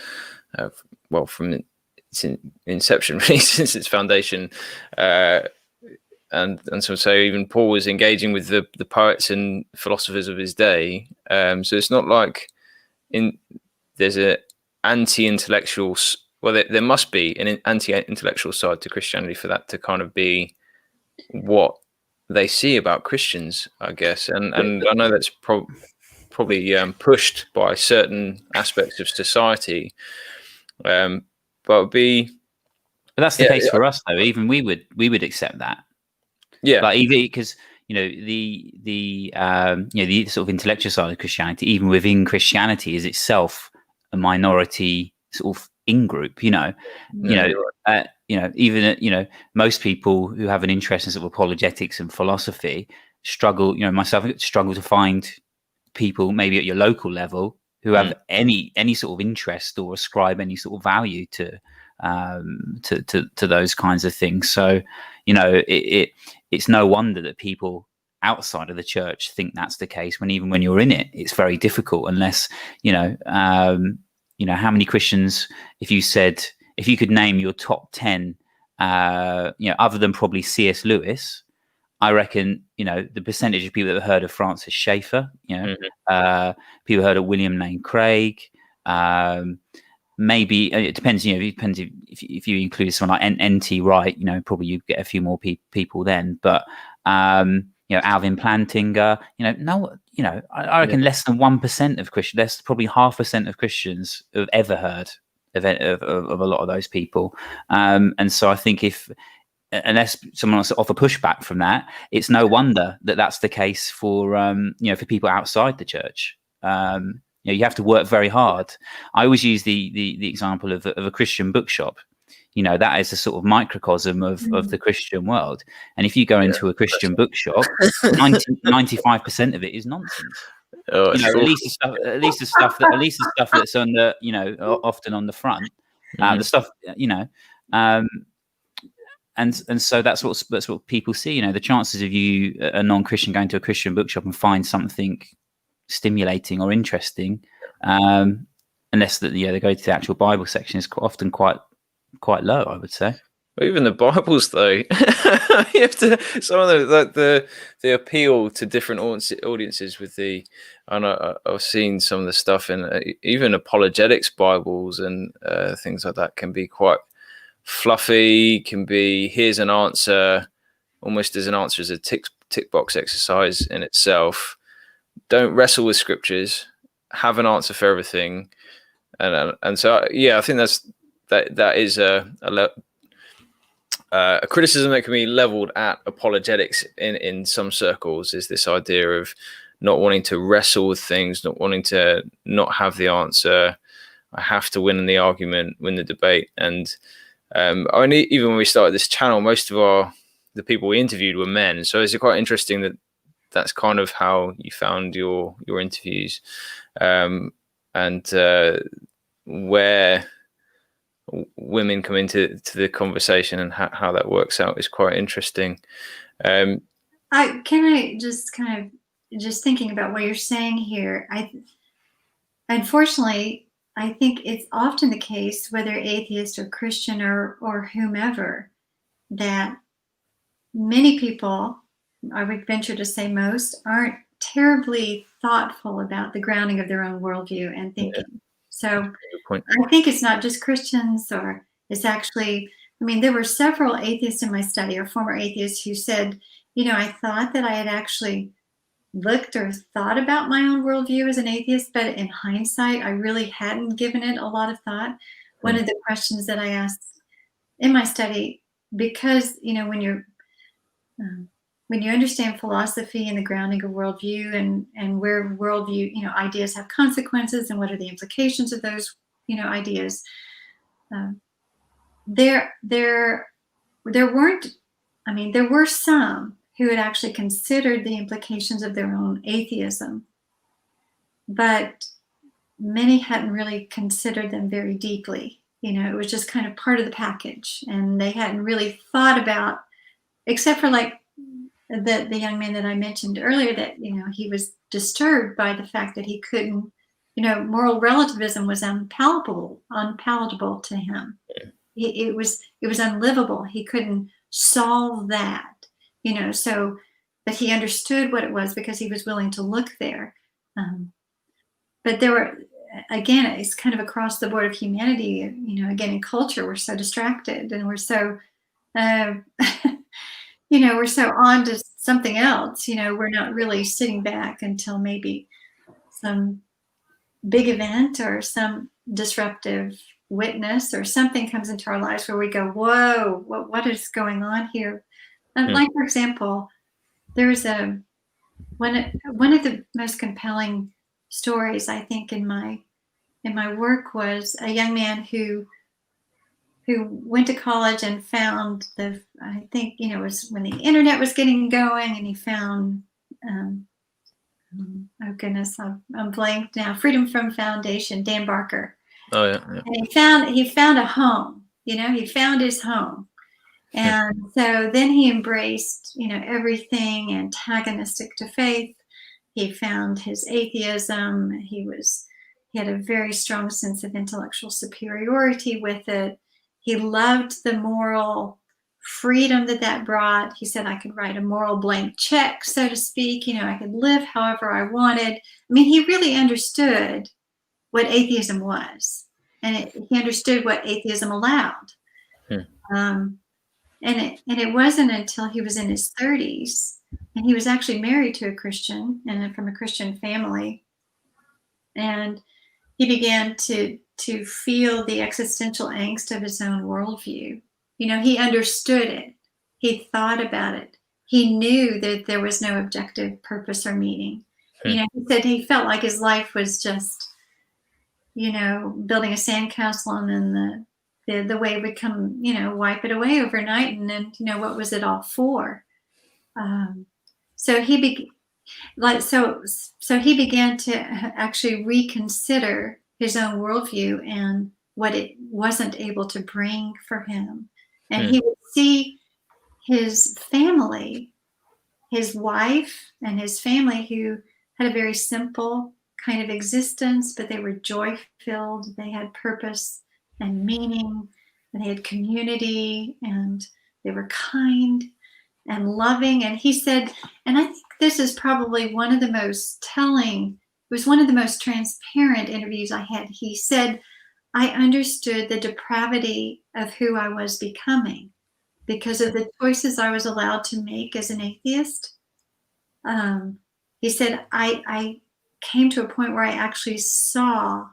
from its inception, really, since its foundation, and so even Paul was engaging with the poets and philosophers of his day. So it's not like there's an anti-intellectual. Well, there must be an anti-intellectual side to Christianity for that to kind of be what they see about Christians, I guess. And I know that's probably pushed by certain aspects of society, but it'd be. But that's the case for us, though. Even we would accept that. Yeah, like because the sort of intellectual side of Christianity, even within Christianity, is itself a minority sort of in-group. Even most people who have an interest in sort of apologetics and philosophy struggle. Myself struggle to find people maybe at your local level who have any sort of interest or ascribe any sort of value to those kinds of things. So it's no wonder that people outside of the church think that's the case, when even when you're in it, it's very difficult, unless how many Christians, if you could name your top 10 other than probably C.S. Lewis, I reckon, the percentage of people that have heard of Francis Schaeffer, people heard of William Lane Craig, maybe it depends, it depends if you include someone like N.T. Wright, probably you get a few more people then, but, Alvin Plantinga, I reckon less than 1% of Christians, less probably 0.5% of Christians have ever heard of a lot of those people. And so I think unless someone wants to offer pushback from that, it's no wonder that that's the case for for people outside the church. You have to work very hard. I always use the example of a Christian bookshop. That is a sort of microcosm of the Christian world. And if you go into a Christian bookshop, 95% of it is nonsense. Oh, at least the stuff that's on the often on the front, the stuff and so that's what people see. The chances of you, a non-Christian, going to a Christian bookshop and find something stimulating or interesting, unless that they go to the actual Bible section, is often quite low, I would say. Even the Bibles, though, you have to some of the appeal to different audiences with the. And I've seen some of the stuff in even apologetics Bibles and things like that can be quite fluffy. Can be, here's an answer, almost as an answer as a tick box exercise in itself. Don't wrestle with scriptures. Have an answer for everything, and so I think that is a criticism that can be leveled at apologetics in some circles, is this idea of not wanting to wrestle with things, not wanting to not have the answer. I have to win the argument, win the debate. And even when we started this channel, most of the people we interviewed were men. So it's quite interesting that that's kind of how you found your interviews, and where women come into the conversation and how that works out is quite interesting. I just kind of thinking about what you're saying here. Unfortunately, I think it's often the case, whether atheist or Christian or whomever, that many people, I would venture to say most, aren't terribly thoughtful about the grounding of their own worldview and thinking. Yeah. So I think it's not just Christians, or it's actually, there were several atheists in my study, or former atheists, who said, I thought that I had actually looked or thought about my own worldview as an atheist, but in hindsight, I really hadn't given it a lot of thought. One of the questions that I asked in my study, because, when you understand philosophy and the grounding of worldview, and where worldview, ideas have consequences, and what are the implications of those, ideas, there were some who had actually considered the implications of their own atheism, but many hadn't really considered them very deeply. It was just kind of part of the package, and they hadn't really thought about, except for like the young man that I mentioned earlier, that he was disturbed by the fact that he couldn't, moral relativism was unpalatable to him. It was unlivable. He couldn't solve that, so, but he understood what it was because he was willing to look there. But there were, again, it's kind of across the board of humanity, again, in culture, we're so distracted, and we're so, we're so on to something else. We're not really sitting back until maybe some big event or some disruptive witness or something comes into our lives where we go, whoa, what is going on here? Like, for example, there's one of the most compelling stories, I think, in my work was a young man who went to college and found I think, it was when the internet was getting going, and he found, oh goodness, I'm blanked now, Freedom From Foundation, Dan Barker. Oh yeah. And he found a home, he found his home. And so then he embraced, everything antagonistic to faith. He found his atheism. He had a very strong sense of intellectual superiority with it. He loved the moral freedom that brought. He said, I could write a moral blank check, so to speak. I could live however I wanted. I mean, he really understood what atheism was, and he understood what atheism allowed. And it wasn't until he was in his 30s, and he was actually married to a Christian and from a Christian family, and he began to feel the existential angst of his own worldview. He understood it. He thought about it. He knew that there was no objective purpose or meaning. He said he felt like his life was just, building a sandcastle, and then the wave would come, wipe it away overnight. And then, what was it all for? So he began to actually reconsider his own worldview and what it wasn't able to bring for him. And he would see his family, his wife and his family, who had a very simple kind of existence, but they were joy-filled. They had purpose and meaning, and they had community, and they were kind and loving. And he said, and I think this is probably one of the most telling, it was one of the most transparent interviews I had. He said, I understood the depravity of who I was becoming because of the choices I was allowed to make as an atheist. He said, I came to a point where I actually saw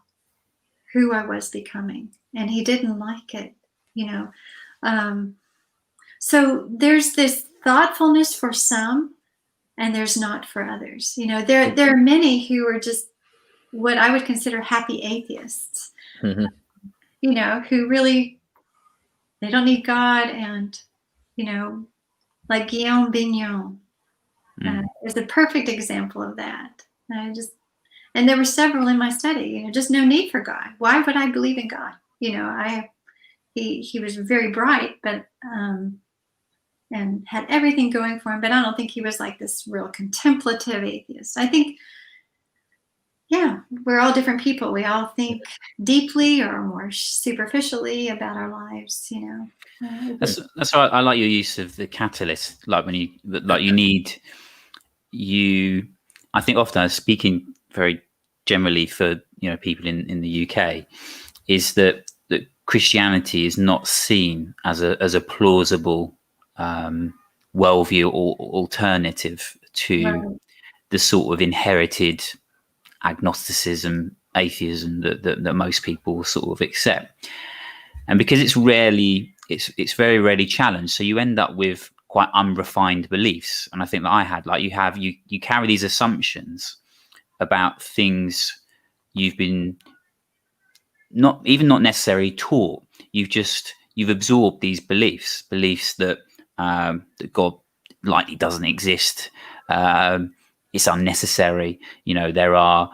who I was becoming, and he didn't like it, So there's this thoughtfulness for some, and there's not for others. There are many who are just what I would consider happy atheists, who really, they don't need God. And, like Guillaume Bignon is a perfect example of that. And there were several in my study, just no need for God. Why would I believe in God? He was very bright, but, and had everything going for him, but I don't think he was like this real contemplative atheist. I think, we're all different people. We all think deeply or more superficially about our lives, That's why I like your use of the catalyst. Like I think often speaking very generally for people in the UK, is that Christianity is not seen as a plausible worldview or alternative to the sort of inherited agnosticism, atheism that most people sort of accept. And because it's very rarely challenged, so you end up with quite unrefined beliefs. And I think that I had, like, you carry these assumptions about things you've been not necessarily taught. You've absorbed these beliefs that that God likely doesn't exist. It's unnecessary. There are,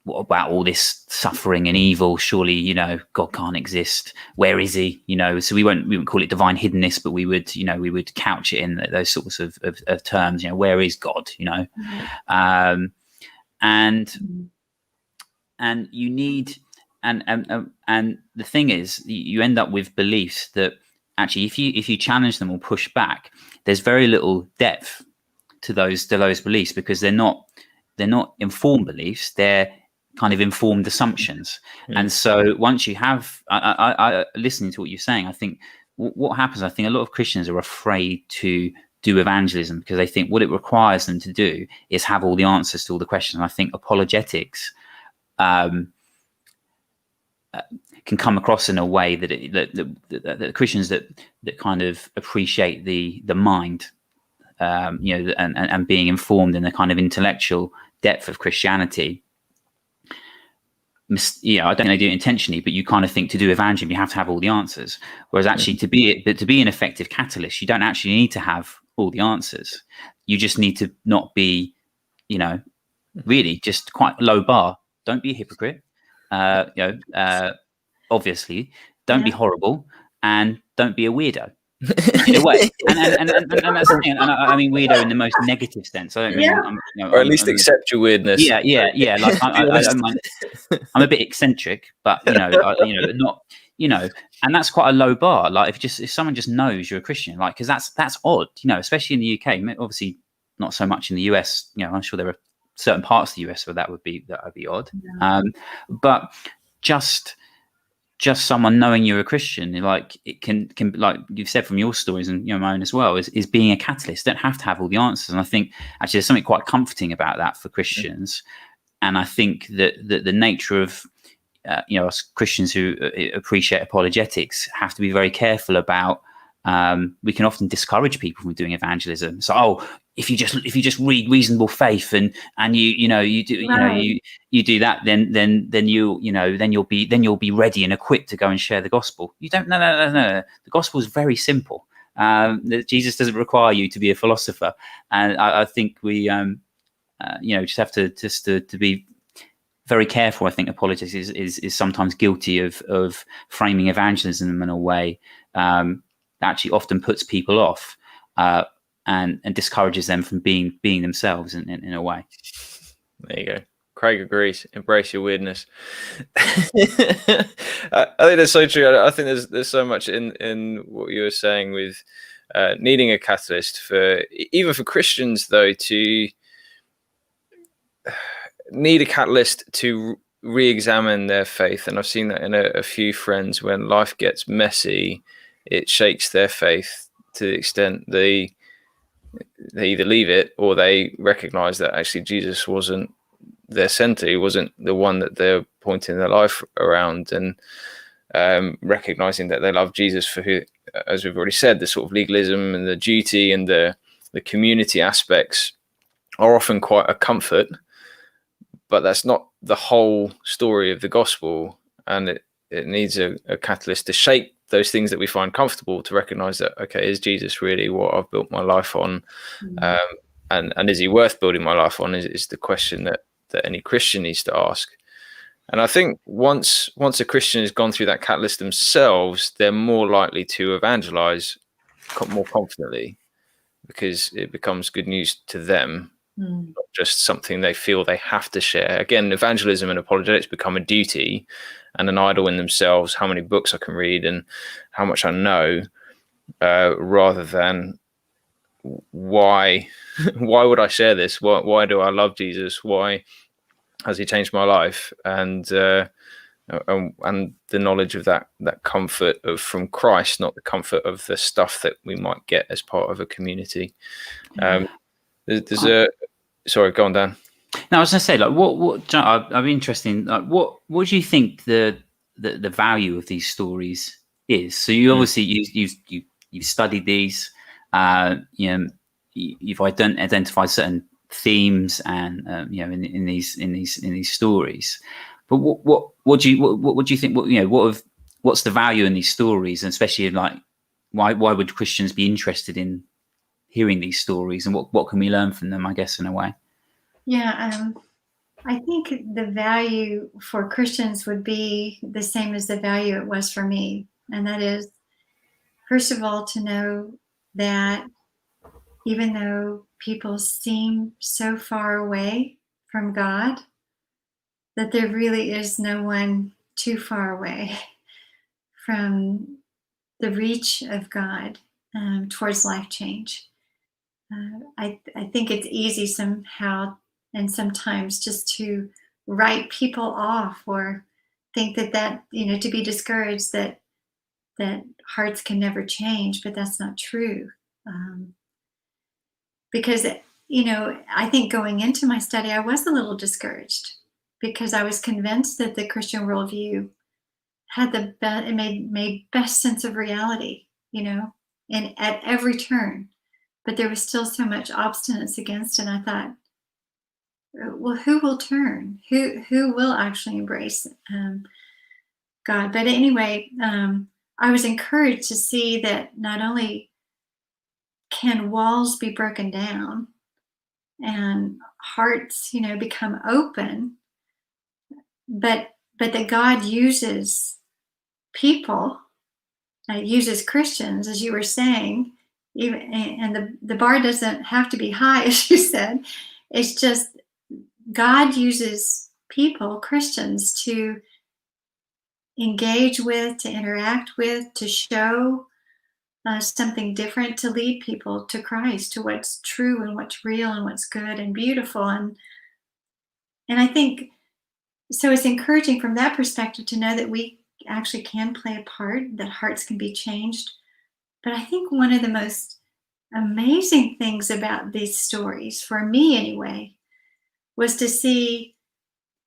what about all this suffering and evil? Surely, God can't exist. Where is he? So we wouldn't call it divine hiddenness, but we would couch it in those sorts of terms. Where is God? And you need, and the thing is, you end up with beliefs that actually, if you challenge them or push back, there's very little depth to those beliefs, because they're not informed beliefs, they're kind of informed assumptions. And so once you have, I listening to what you're saying, I think what happens, I think a lot of Christians are afraid to do evangelism because they think what it requires them to do is have all the answers to all the questions. And I think apologetics can come across in a way that Christians that kind of appreciate the mind and being informed in the kind of intellectual depth of Christianity. I don't think they do it intentionally, but you kind of think to do evangelism, you have to have all the answers. Whereas actually to be an effective catalyst, you don't actually need to have all the answers. You just need to not be, really just quite low bar. Don't be a hypocrite. Obviously, don't be horrible, and don't be a weirdo. In a way, and that's the thing. And I mean weirdo in the most negative sense. I don't mean, or at least accept your weirdness. Yeah. Like I'm a bit eccentric, but not. And that's quite a low bar. Like if someone just knows you're a Christian, like because that's odd. Especially in the UK. Obviously, not so much in the US. I'm sure there are certain parts of the US where that would be odd. Yeah. But just someone knowing you're a Christian, like it can like you've said from your stories and my own as well, is being a catalyst. Don't have to have all the answers. And I think actually there's something quite comforting about that for Christians. And I think that the nature of us Christians who appreciate apologetics have to be very careful about. We can often discourage people from doing evangelism. So, if you just read Reasonable Faith and you do that, then you'll be ready and equipped to go and share the gospel. You don't. No. The gospel is very simple. Jesus doesn't require you to be a philosopher, and I think we just have to be very careful. I think apologetics is sometimes guilty of framing evangelism in a way that actually often puts people off and discourages them from being themselves in a way. There you go. Craig agrees. Embrace your weirdness. I think that's so true. I think there's so much in what you were saying with needing a catalyst even for Christians, though, to need a catalyst to re-examine their faith. And I've seen that in a few friends. When life gets messy, it shakes their faith to the extent they either leave it or they recognize that actually Jesus wasn't their center. He wasn't the one that they're pointing their life around, and recognizing that they love Jesus for who, as we've already said, the sort of legalism and the duty and the community aspects are often quite a comfort, but that's not the whole story of the gospel. And it needs a catalyst to shake those things that we find comfortable, to recognize that, okay, is Jesus really what I've built my life on? And is he worth building my life on is the question that any Christian needs to ask. And I think once a Christian has gone through that catalyst themselves, they're more likely to evangelize more confidently, because it becomes good news to them, not just something they feel they have to share. Again, evangelism and apologetics become a duty and an idol in themselves, how many books I can read and how much I know, rather than why would I share this? Why do I love Jesus? Why has he changed my life? And the knowledge of that comfort from Christ, not the comfort of the stuff that we might get as part of a community. Sorry, go on, Dan. No, I was going to say, like, what I'm interested in, like, what do you think the value of these stories is? So you obviously you've studied these, you've identified certain themes and in these stories. But what do you think? What's the value in these stories, and especially like why would Christians be interested in hearing these stories, and what can we learn from them, I guess, in a way? Yeah, I think the value for Christians would be the same as the value it was for me. And that is, first of all, to know that even though people seem so far away from God, that there really is no one too far away from the reach of God towards life change. I think it's easy somehow and sometimes just to write people off, or think that to be discouraged that hearts can never change, but that's not true. Because I think going into my study, I was a little discouraged, because I was convinced that the Christian worldview had it made best sense of reality, and at every turn but there was still so much obstinance against it. And I thought, well, who will turn? Who will actually embrace God? But anyway, I was encouraged to see that not only can walls be broken down and hearts, become open, but that God uses people, uses Christians, as you were saying, even, and the bar doesn't have to be high, as you said. It's just God uses people, Christians, to engage with, to interact with, to show something different, to lead people to Christ, to what's true and what's real and what's good and beautiful. And I think, so it's encouraging from that perspective to know that we actually can play a part, that hearts can be changed. But I think one of the most amazing things about these stories, for me anyway, was to see,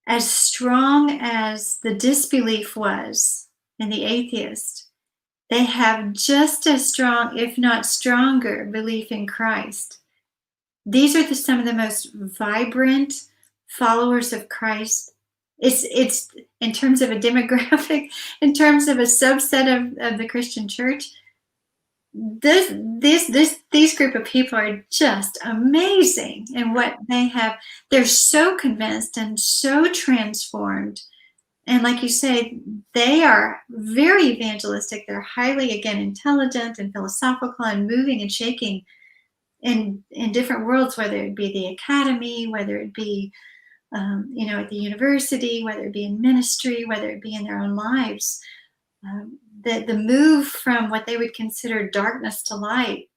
as strong as the disbelief was in the atheist, they have just as strong, if not stronger, belief in Christ. These are some of the most vibrant followers of Christ. It's in terms of a demographic, in terms of a subset of the Christian church. These group of people are just amazing in what they have. They're so convinced and so transformed. And like you say, they are very evangelistic. They're highly, again, intelligent and philosophical and moving and shaking in different worlds, whether it be the academy, whether it be, at the university, whether it be in ministry, whether it be in their own lives. The move from what they would consider darkness to light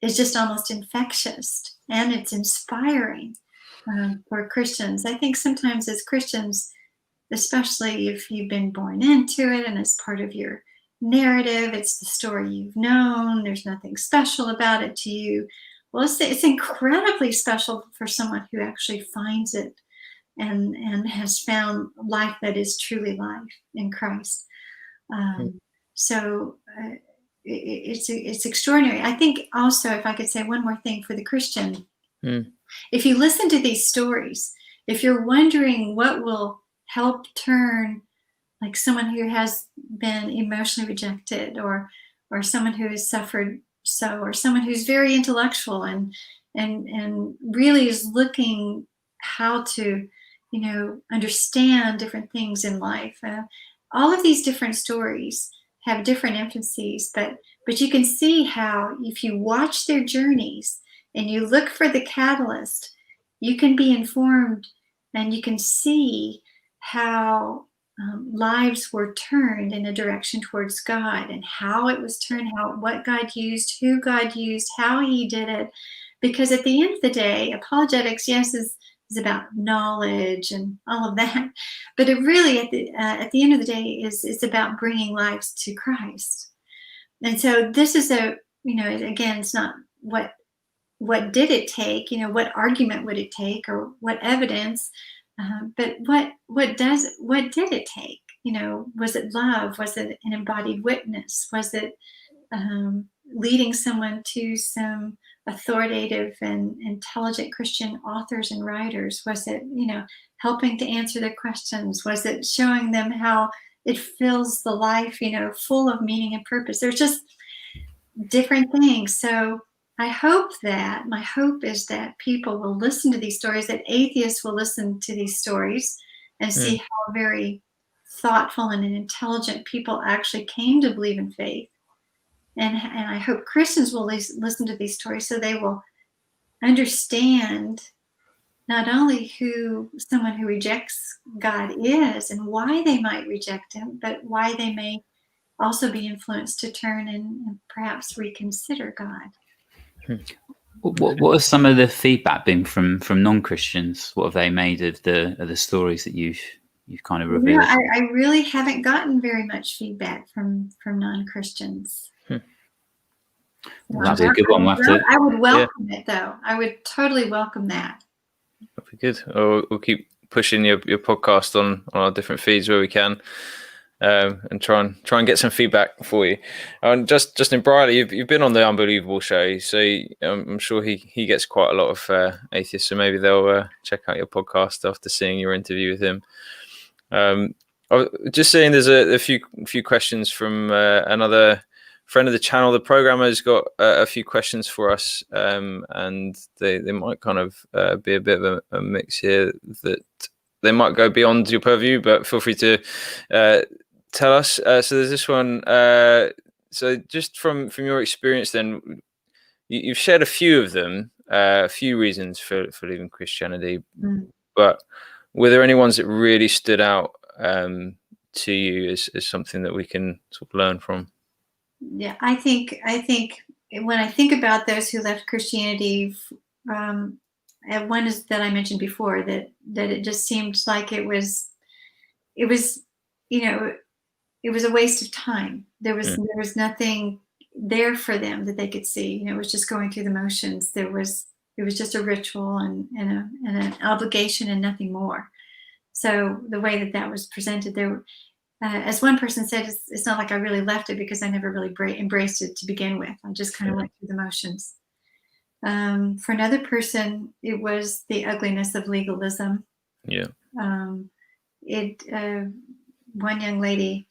is just almost infectious, and it's inspiring for Christians. I think sometimes as Christians, especially if you've been born into it and it's part of your narrative, it's the story you've known, there's nothing special about it to you. Well, it's incredibly special for someone who actually finds it and has found life that is truly life in Christ. So it's extraordinary. I think also, if I could say one more thing for the Christian, if you listen to these stories, if you're wondering what will help turn, like someone who has been emotionally rejected, or someone who has suffered or someone who's very intellectual and really is looking how to, understand different things in life. All of these different stories have different emphases, but you can see how, if you watch their journeys and you look for the catalyst, you can be informed and you can see how lives were turned in a direction towards God, and how it was turned, what God used, who God used, how he did it. Because at the end of the day, apologetics, yes, is about knowledge and all of that, but it really, at the end of the day, is about bringing lives to Christ. And so this is again, it's not what did it take, what argument would it take, or what evidence, but what did it take? Was it love? Was it an embodied witness? Was it leading someone to some authoritative and intelligent Christian authors and writers? Was it, helping to answer their questions? Was it showing them how it fills the life, full of meaning and purpose? There's just different things. So my hope is that people will listen to these stories, that atheists will listen to these stories and see how very thoughtful and intelligent people actually came to believe in faith. And I hope Christians will listen to these stories so they will understand not only who someone who rejects God is and why they might reject him, but why they may also be influenced to turn and perhaps reconsider God. What has some of the feedback been from non-Christians? What have they made of the stories that you've kind of revealed? I really haven't gotten very much feedback from non-Christians. Well, that'd be a good one. I would welcome it, though. I would totally welcome that. That'd be good. We'll keep pushing your podcast on our different feeds where we can. and try and get some feedback for you. And Justin Briley, you've been on the Unbelievable show, so I'm sure he gets quite a lot of atheists. So maybe they'll check out your podcast after seeing your interview with him. I was just saying, there's a few questions from another friend of the channel. The programmer's got a few questions for us, and they might kind of be a bit of a mix here that they might go beyond your purview, but feel free to tell us. So there's this one. So just from your experience, then you've shared a few of them, a few reasons for leaving Christianity, but were there any ones that really stood out to you as something that we can sort of learn from? Yeah, I think when I think about those who left Christianity, and one is that I mentioned before, that it just seemed like it was it was a waste of time. There was nothing there for them that they could see. It was just going through the motions. It was just a ritual and an obligation and nothing more. So the way that was presented there, as one person said, it's not like I really left it because I never really embraced it to begin with. I just kind of went through the motions. For another person, it was the ugliness of legalism. Yeah. One young lady,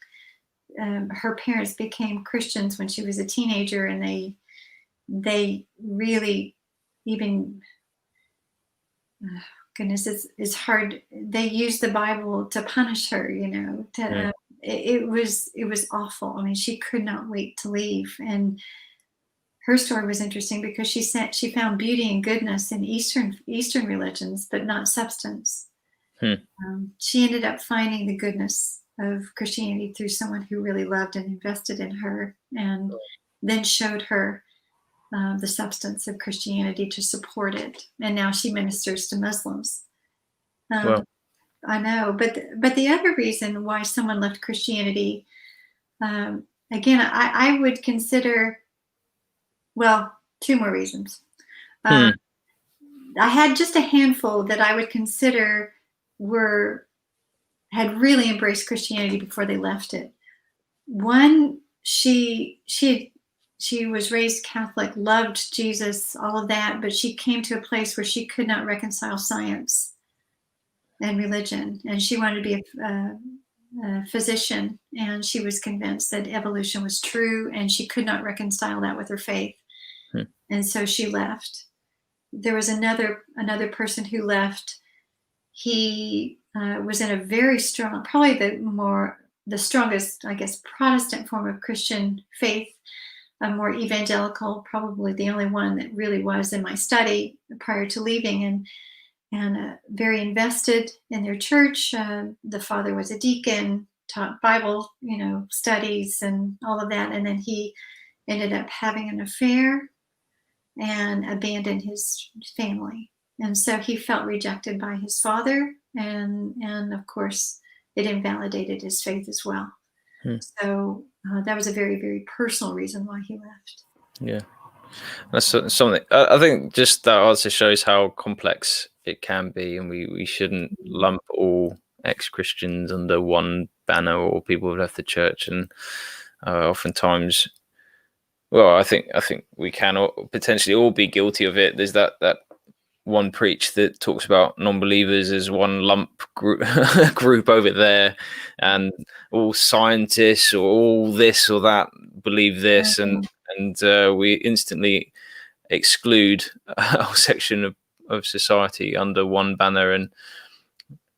her parents became Christians when she was a teenager, and they really, even goodness, it's hard. They used the Bible to punish her. It was awful. I mean, she could not wait to leave. And her story was interesting because she found beauty and goodness in Eastern religions, but not substance. She ended up finding the goodness of Christianity through someone who really loved and invested in her, and then showed her the substance of Christianity to support it. And now she ministers to Muslims. Well, I know, but the other reason why someone left Christianity, again, I would consider, well, two more reasons. I had just a handful that I would consider had really embraced Christianity before they left it. One, she was raised Catholic, loved Jesus, all of that, but she came to a place where she could not reconcile science and religion, and she wanted to be a physician, and she was convinced that evolution was true, and she could not reconcile that with her faith, and so she left. There was another person who left. He was in a very strong, probably the strongest, I guess, Protestant form of Christian faith, a more evangelical, probably the only one that really was in my study prior to leaving, and very invested in their church. The father was a deacon, taught Bible, studies and all of that. And then he ended up having an affair and abandoned his family. And so he felt rejected by his father. And of course, it invalidated his faith as well. So that was a very, very personal reason why he left. Yeah. That's something. I think just that also shows how complex it can be, and we shouldn't lump all ex-Christians under one banner, or people who've left the church. And oftentimes, well, I think we can potentially all be guilty of it. There's that one preach that talks about non-believers as one lump group over there, and all scientists or all this or that believe this, and we instantly exclude a whole section of society under one banner. And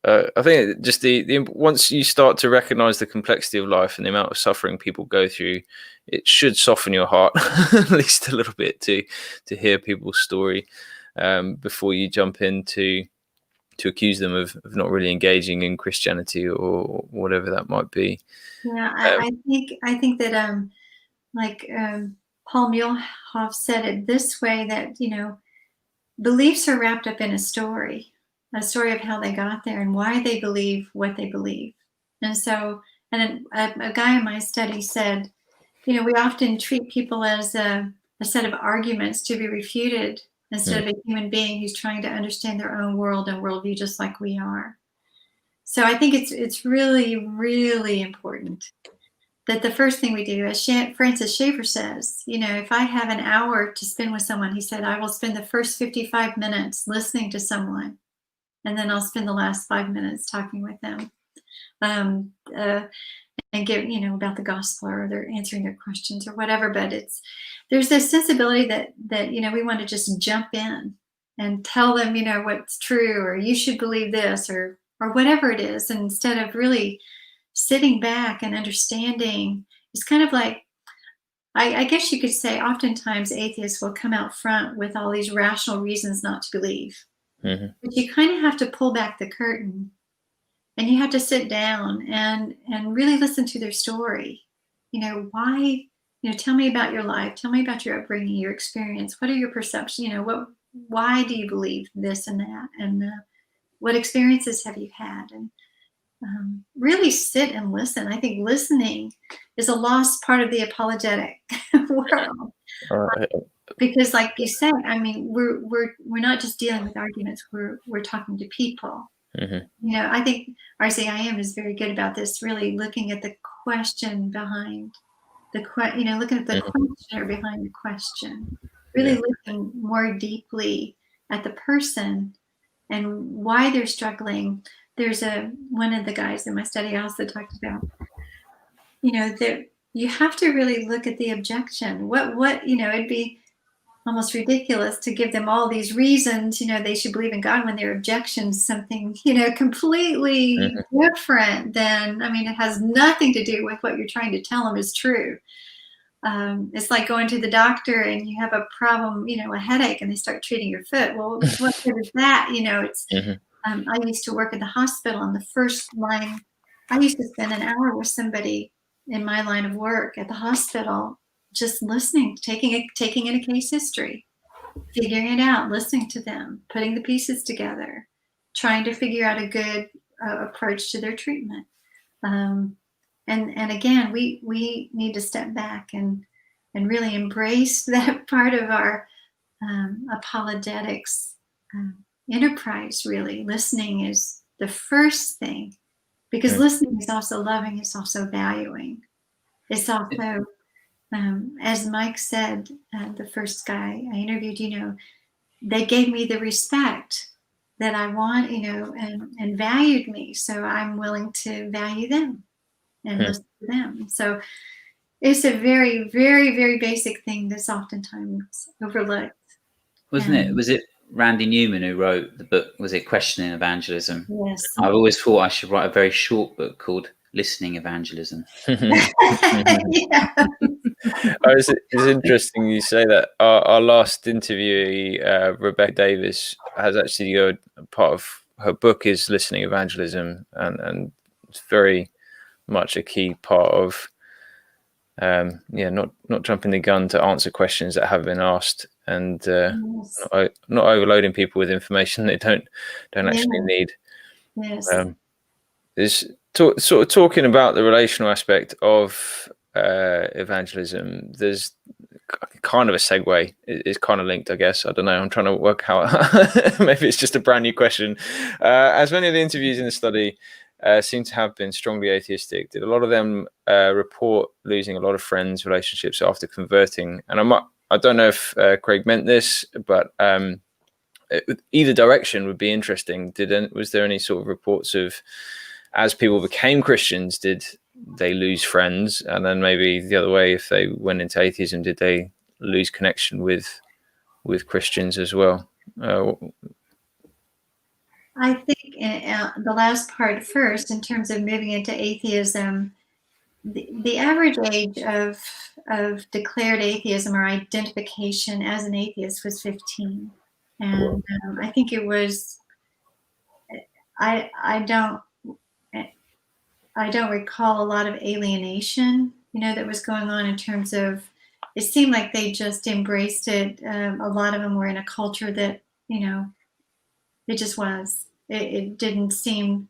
I think just the once you start to recognize the complexity of life and the amount of suffering people go through, it should soften your heart at least a little bit to hear people's story, before you jump in to accuse them of not really engaging in Christianity or whatever that might be. Yeah, I think that Paul Muehlhoff said it this way, that beliefs are wrapped up in a story of how they got there and why they believe what they believe. And so, and a guy in my study said, we often treat people as a set of arguments to be refuted, instead of a human being who's trying to understand their own world and worldview just like we are. So I think it's really, really important that the first thing we do, as Francis Schaeffer says, if I have an hour to spend with someone, he said, I will spend the first 55 minutes listening to someone, and then I'll spend the last 5 minutes talking with them. And give, about the gospel, or they're answering their questions or whatever. But there's this sensibility that we want to just jump in and tell them, what's true, or you should believe this, or whatever it is. And instead of really sitting back and understanding, it's kind of like, I guess you could say, oftentimes atheists will come out front with all these rational reasons not to believe. Mm-hmm. But you kind of have to pull back the curtain. And you have to sit down and really listen to their story. Why, tell me about your life. Tell me about your upbringing, your experience. What are your perceptions? Why do you believe this and that? And what experiences have you had? And really sit and listen. I think listening is a lost part of the apologetic world. Because like you said, I mean, we're not just dealing with arguments. We're talking to people. Mm-hmm. I think RCIM is very good about this, really looking at the question behind the looking at the questioner behind the question, really looking more deeply at the person and why they're struggling. There's one of the guys in my study also talked about, that you have to really look at the objection. What it'd be almost ridiculous to give them all these reasons, they should believe in God, when their objection is something, completely different than, it has nothing to do with what you're trying to tell them is true. It's like going to the doctor and you have a problem, a headache, and they start treating your foot. Well, what good is that? It's, I used to work at the hospital, and the first line, I used to spend an hour with somebody in my line of work at the hospital, just listening, taking in a case history, figuring it out, listening to them, putting the pieces together, trying to figure out a good approach to their treatment. And again, we need to step back and really embrace that part of our apologetics enterprise. Really, listening is the first thing, because listening is also loving. It's also valuing. It's also as Mike said, the first guy I interviewed, they gave me the respect that I want, and valued me. So I'm willing to value them and listen to them. So it's a very, very, very basic thing that's oftentimes overlooked. Wasn't it? Was it Randy Newman who wrote the book? Was it Questioning Evangelism? Yes. I've always thought I should write a very short book called Listening Evangelism. It's interesting you say that. Our last interviewee, Rebecca Davis, has actually part of her book is Listening Evangelism, and it's very much a key part of not jumping the gun to answer questions that have been asked, and not overloading people with information they don't actually need. Yes. Sort of talking about the relational aspect of evangelism. There's kind of a segue. It's kind of linked, I guess. I don't know. I'm trying to work out. Maybe it's just a brand new question. As many of the interviews in the study seem to have been strongly atheistic, did a lot of them report losing a lot of friends, relationships after converting? And I don't know if Craig meant this, but either direction would be interesting. Was there any sort of reports of, as people became Christians, did they lose friends? And then maybe the other way, if they went into atheism, did they lose connection with Christians as well? I think the last part first, in terms of moving into atheism, the average age of declared atheism or identification as an atheist was 15. And I think it was, I don't recall a lot of alienation, that was going on in terms of, it seemed like they just embraced it. A lot of them were in a culture that, it just was. It didn't seem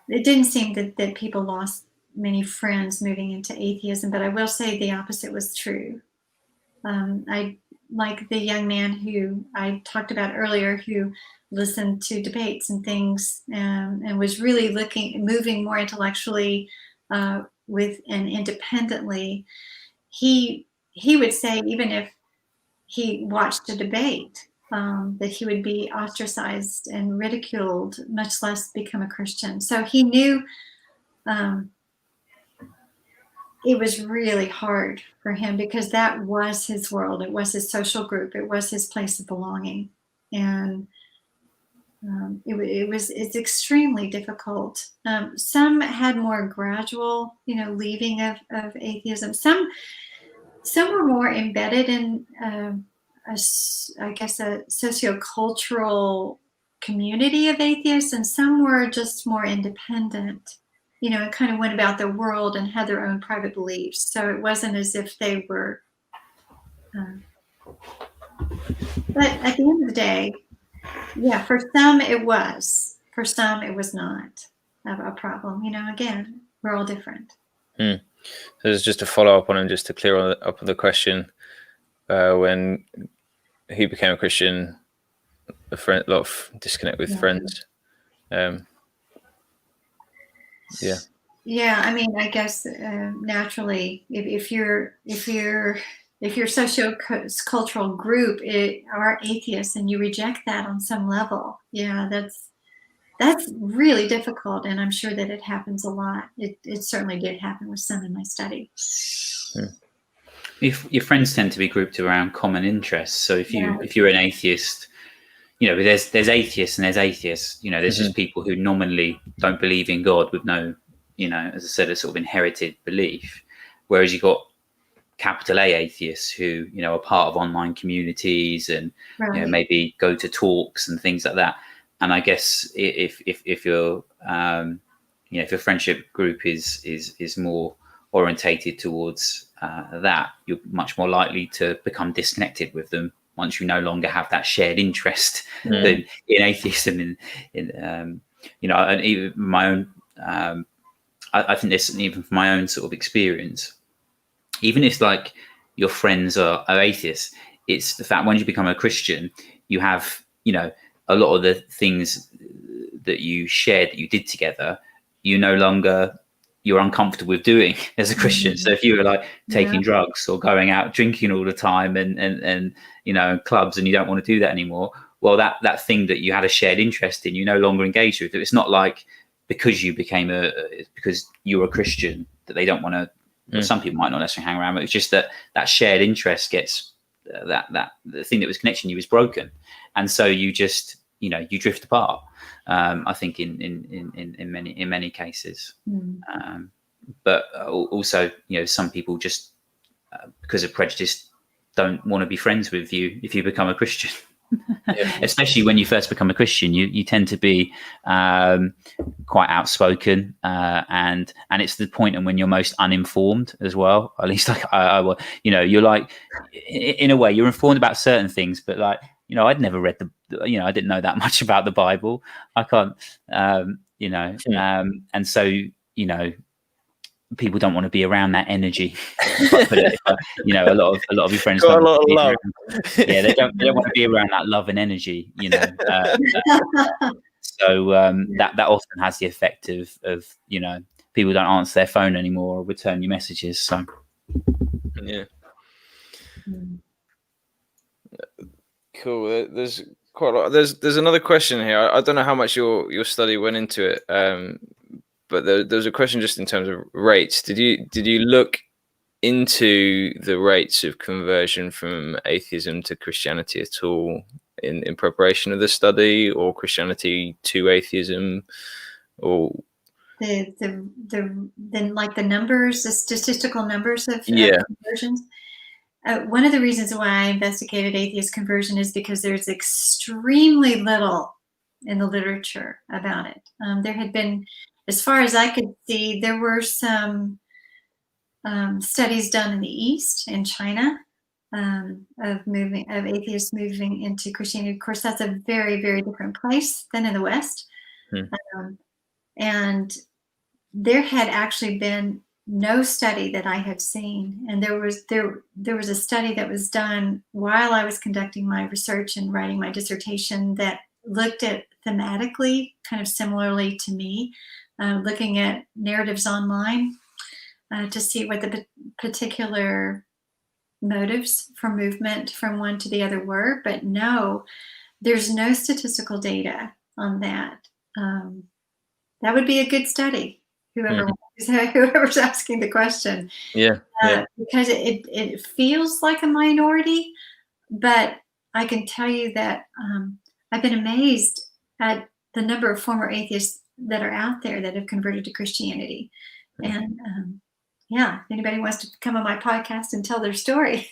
that people lost many friends moving into atheism, but I will say the opposite was true. like the young man who I talked about earlier, who listened to debates and things, and was really moving more intellectually with and independently. He would say, even if he watched a debate, that he would be ostracized and ridiculed, much less become a Christian. So he knew it was really hard for him, because that was his world. It was his social group. It was his place of belonging. And it's extremely difficult. Some had more gradual, leaving of atheism. Some were more embedded in, a sociocultural community of atheists, and some were just more independent, and kind of went about their world and had their own private beliefs. So it wasn't as if they were, but at the end of the day, yeah, for some it was. For some it was not a problem. Again, we're all different. So there's just a follow up on him, just to clear up the question. When he became a Christian, a lot of disconnect with friends. Yeah, I mean, I guess naturally, if your socio-cultural group are atheists and you reject that on some level, yeah, that's really difficult, and I'm sure that it happens a lot. It certainly did happen with some in my study. If your friends tend to be grouped around common interests, so if you're an atheist, there's atheists and there's atheists. There's just people who nominally don't believe in God with no, as I said, a sort of inherited belief. Whereas you've got capital A atheists who, are part of online communities and maybe go to talks and things like that. And I guess if your if your friendship group is more orientated towards that, you're much more likely to become disconnected with them once you no longer have that shared interest in atheism. And even my own, I think this, even from my own sort of experience, even if like your friends are atheists, it's the fact once you become a Christian, you have, a lot of the things that you shared, that you did together, you're uncomfortable with doing as a Christian. So if you were like taking drugs or going out drinking all the time and clubs, and you don't want to do that anymore, well, that thing that you had a shared interest in, you no longer engage with it. It's not like because you because you're a Christian that they don't want to. Well, some people might not necessarily hang around, but it's just that shared interest gets that the thing that was connecting you is broken, and so you just you drift apart. I think in many cases, but also some people just because of prejudice don't want to be friends with you if you become a Christian. Especially when you first become a Christian, you tend to be quite outspoken, and it's the point when you're most uninformed as well. At least you're like, in a way, you're informed about certain things, but like I'd never read I didn't know that much about the Bible. I can't, and so people don't want to be around that energy. A lot of your friends got a lot of love. They don't want to be around that love and energy. So that often has the effect of people don't answer their phone anymore or return your messages. So cool. There's quite a lot. There's another question here. I don't know how much your study went into it. But there's a question just in terms of rates. Did you look into the rates of conversion from atheism to Christianity at all in preparation of the study, or Christianity to atheism, or the numbers, the statistical numbers of conversions? One of the reasons why I investigated atheist conversion is because there's extremely little in the literature about it. There had been, as far as I could see, there were some studies done in the East, in China, of atheists moving into Christianity. Of course, that's a very, very different place than in the West. And there had actually been no study that I have seen, and there was a study that was done while I was conducting my research and writing my dissertation that looked at thematically kind of similarly to me, looking at narratives online to see what the particular motives for movement from one to the other were. But no, there's no statistical data on that. That would be a good study, whoever's asking the question. Yeah. Because it feels like a minority, but I can tell you that I've been amazed at the number of former atheists that are out there that have converted to Christianity. And if anybody wants to come on my podcast and tell their story,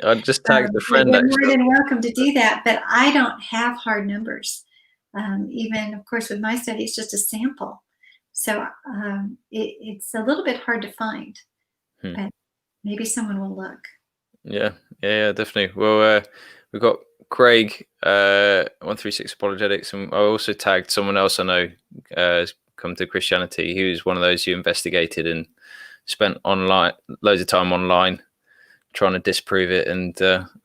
I just tagged a friend. They're more than welcome to do that, but I don't have hard numbers. Even, of course, with my study, it's just a sample. So it's a little bit hard to find, but maybe someone will look. Yeah, definitely. Well, we've got Craig, 136 Apologetics, and I also tagged someone else I know has come to Christianity. He was one of those who investigated and spent loads of time online trying to disprove it, and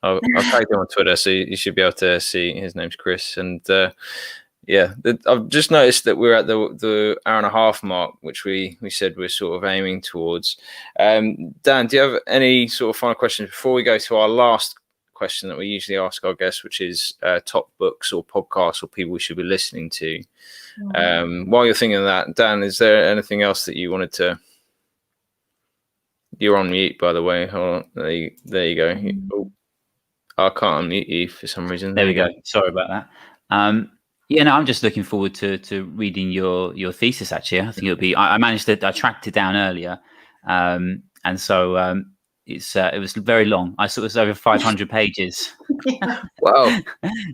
I'll tag him on Twitter, so you should be able to see. His name's Chris, and I've just noticed that we're at the hour and a half mark, which we said we're sort of aiming towards. Dan, do you have any sort of final questions before we go to our last question that we usually ask our guests, which is top books or podcasts or people we should be listening to? While you're thinking of that, Dan, is there anything else that you wanted to? You're on mute, by the way. Hold on. There you go. Oh, I can't unmute you for some reason. There we go. Sorry about that. I'm just looking forward to reading your thesis. Actually, I think it'll be. I tracked it down earlier, and so it was very long. I saw it was over 500 pages. Wow.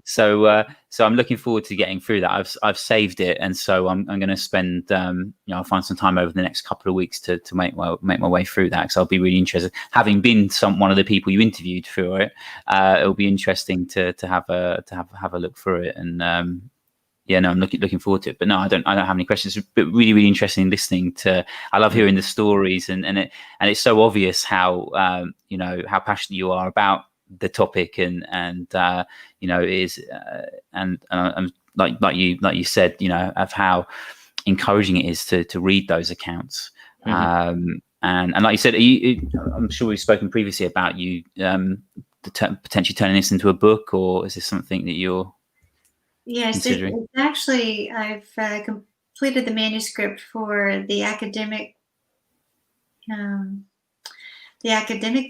So I'm looking forward to getting through that. I've saved it, and so I'm going to spend I'll find some time over the next couple of weeks to make my way through that, because I'll be really interested. Having been one of the people you interviewed through it, it'll be interesting to have a look through it, and I'm looking forward to it. But no, I don't have any questions. But really, really interesting listening to. I love hearing the stories, and it's so obvious how how passionate you are about the topic, and like you said, of how encouraging it is to read those accounts. And like you said, I'm sure we've spoken previously about you potentially turning this into a book, or is this something that you're? Yes, it's actually, I've completed the manuscript for the academic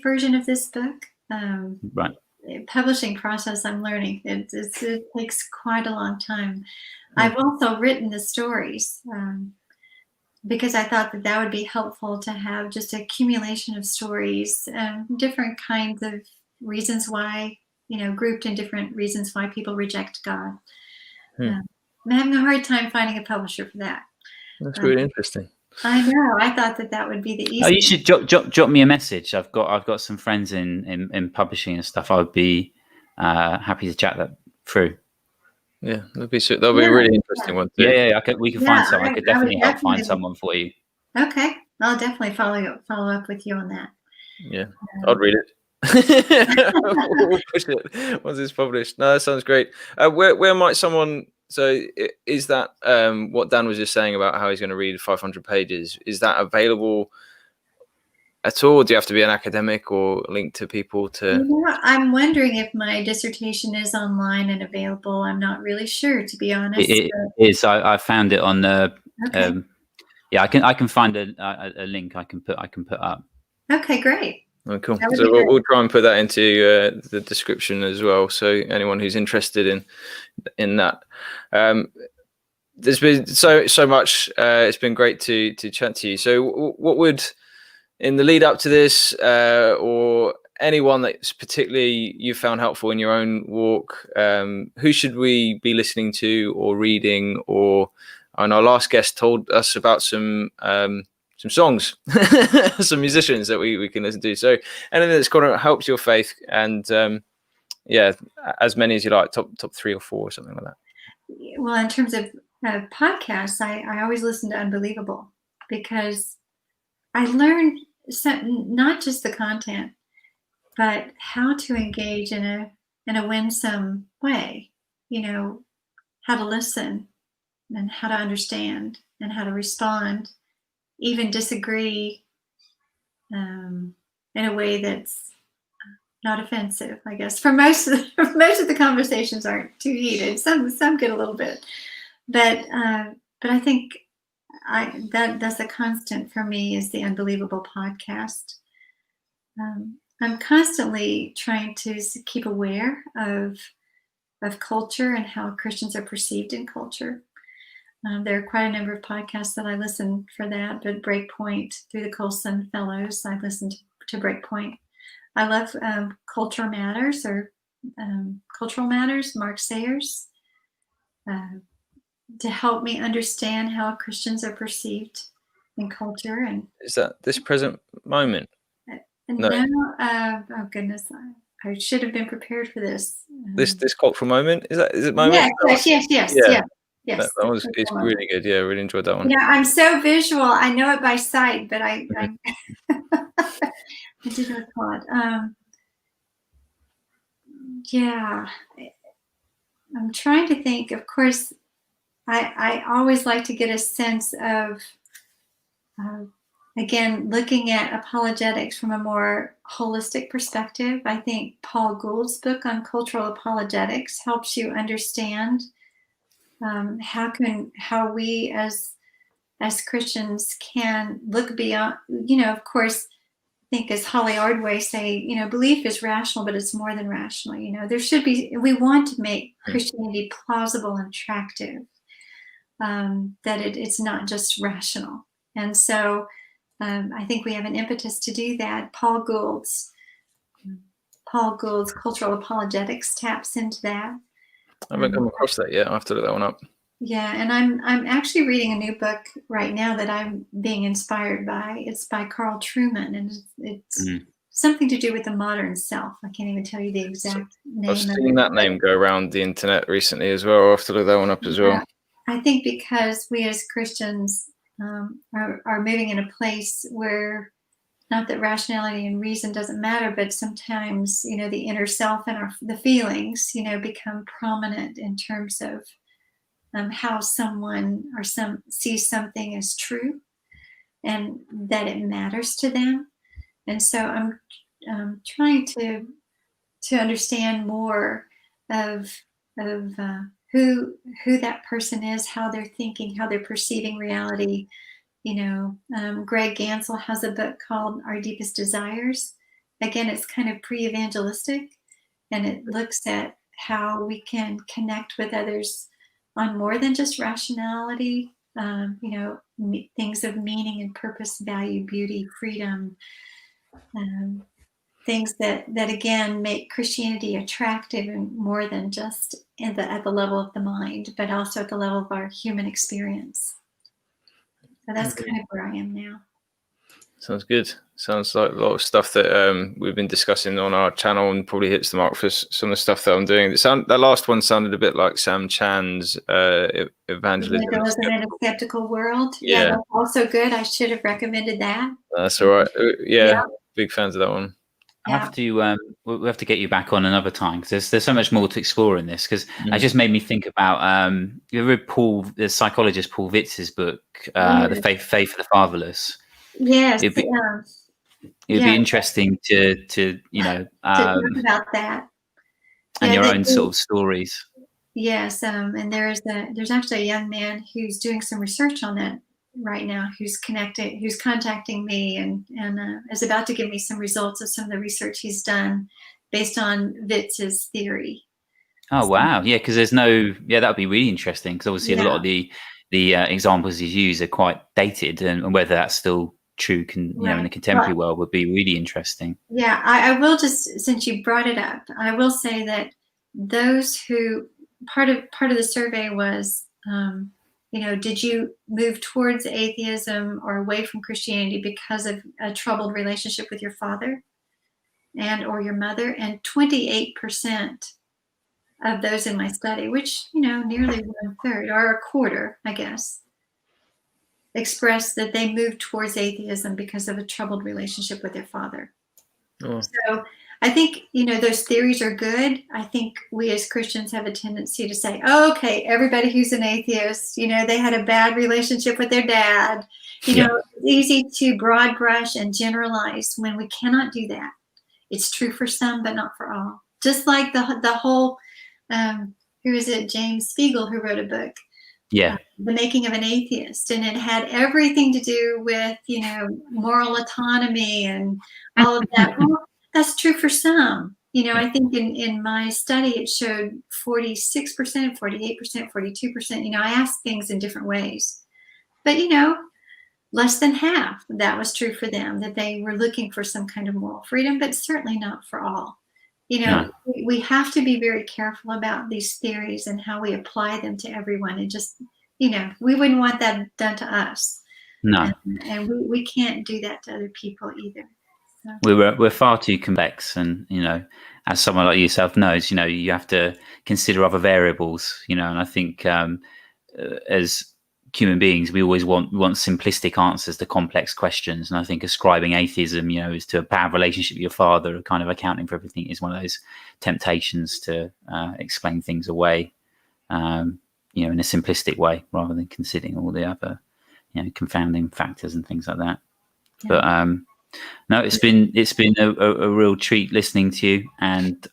version of this book. Right. Publishing process, I'm learning. It takes quite a long time. I've also written the stories because I thought that would be helpful to have just an accumulation of stories, different kinds of reasons why, grouped in different reasons why people reject God. I'm having a hard time finding a publisher for that. That's really interesting. I know. I thought that would be the easiest. Oh, you should drop me a message. I've got some friends in publishing and stuff. I would be happy to chat that through. Yeah, that'll be a really interesting one too. Yeah. We can find someone. I could definitely help find someone for you. Okay, I'll definitely follow up with you on that. Yeah, I'd read it. We'll push it once it's published. No, that sounds great. Where might someone? So is that what Dan was just saying about how he's going to read 500 pages? Is that available at all? Do you have to be an academic or link to people to? I'm wondering if my dissertation is online and available. I'm not really sure, to be honest. It is. I found it on the. Okay. I can find a link I can put up. Okay, great. Oh, cool. So we'll try and put that into the description as well. So anyone who's interested in that, there's been so much. It's been great to chat to you. So what would, in the lead up to this, or anyone that's particularly you found helpful in your own walk, who should we be listening to or reading? Or, and our last guest told us about some songs, some musicians that we can listen to. So anything that's kind of helps your faith, and as many as you like, top 3 or 4 or something like that. Well, in terms of podcasts, I always listen to Unbelievable, because I learned not just the content, but how to engage in a winsome way. How to listen and how to understand and how to respond, even disagree in a way that's not offensive, I guess. For most of the conversations aren't too heated. Some get a little bit, but I think that's a constant for me is the Unbelievable podcast. I'm constantly trying to keep aware of culture and how Christians are perceived in culture. There are quite a number of podcasts that I listen for that, but Breakpoint through the Colson Fellows, I listen to Breakpoint. I love Culture Matters or Cultural Matters, Mark Sayers, to help me understand how Christians are perceived in culture. And is that this present moment? No. Oh goodness, I should have been prepared for this. This cultural moment, is it moment? Yes. That was, it's really good. Yeah, I really enjoyed that one. Yeah, I'm so visual. I know it by sight, but I did not call it. Yeah, I'm trying to think. Of course, I always like to get a sense of, again, looking at apologetics from a more holistic perspective. I think Paul Gould's book on cultural apologetics helps you understand how we as Christians can look beyond. Of course, I think as Holly Ordway say, belief is rational, but it's more than rational. We want to make Christianity plausible and attractive. That it's not just rational, and so I think we have an impetus to do that. Paul Gould's cultural apologetics taps into that. I haven't come across that yet. I'll have to look that one up. Yeah, and I'm actually reading a new book right now that I'm being inspired by. It's by Carl Trueman, and it's something to do with the modern self. I can't even tell you the exact name. I've seen that name go around the internet recently as well. I'll have to look that one up as well. I think because we as Christians are moving in a place where, not that rationality and reason doesn't matter, but sometimes the inner self and the feelings become prominent in terms of how someone sees something as true and that it matters to them. And so I'm trying to understand more of who that person is, how they're thinking, how they're perceiving reality. Greg Gansel has a book called Our Deepest Desires. Again, it's kind of pre-evangelistic, and it looks at how we can connect with others on more than just rationality, things of meaning and purpose, value, beauty, freedom, things that again make Christianity attractive and more than just at the level of the mind, but also at the level of our human experience. So that's kind of where I am now. Sounds good. Sounds like a lot of stuff that we've been discussing on our channel, and probably hits the mark for some of the stuff that I'm doing. That last one sounded a bit like Sam Chan's Evangelism in a Skeptical World. Yeah, that's also good. I should have recommended that. That's all right. Big fans of that one. I have to we have to get you back on another time, because there's so much more to explore in this. Because it just made me think about you ever read the psychologist Paul Witz's book, The Faith of the Fatherless. Yes, it'd be interesting to talk about that and your own sort of stories. Yes, and there's actually a young man who's doing some research on that right now, who's contacting me and is about to give me some results of some of the research he's done based on Witz's theory. Oh wow, yeah, because there's that would be really interesting, because obviously a lot of the examples he's used are quite dated, and whether that's still true in the contemporary world would be really interesting. Yeah, I will just, since you brought it up, I will say that those who part of the survey was did you move towards atheism or away from Christianity because of a troubled relationship with your father and or your mother? And 28% of those in my study, which nearly 1/3 or a quarter, I guess, expressed that they moved towards atheism because of a troubled relationship with their father. Oh. So I think, those theories are good. I think we as Christians have a tendency to say, oh, okay, everybody who's an atheist, they had a bad relationship with their dad. It's easy to broad brush and generalize when we cannot do that. It's true for some, but not for all. Just like the whole, who is it, James Spiegel, who wrote a book, The Making of an Atheist, and it had everything to do with, moral autonomy and all of that. Well, that's true for some. I think in my study, it showed 46%, 48%, 42%. I asked things in different ways. But, less than half, that was true for them, that they were looking for some kind of moral freedom, but certainly not for all. We have to be very careful about these theories and how we apply them to everyone. And just, we wouldn't want that done to us. No. And we can't do that to other people either. So. We're far too complex, and as someone like yourself knows, you have to consider other variables, and I think as human beings, we always want simplistic answers to complex questions, and I think ascribing atheism, is to a bad relationship with your father, kind of accounting for everything, is one of those temptations to explain things away, in a simplistic way, rather than considering all the other, confounding factors and things like that. Yeah. But no, it's been a real treat listening to you, and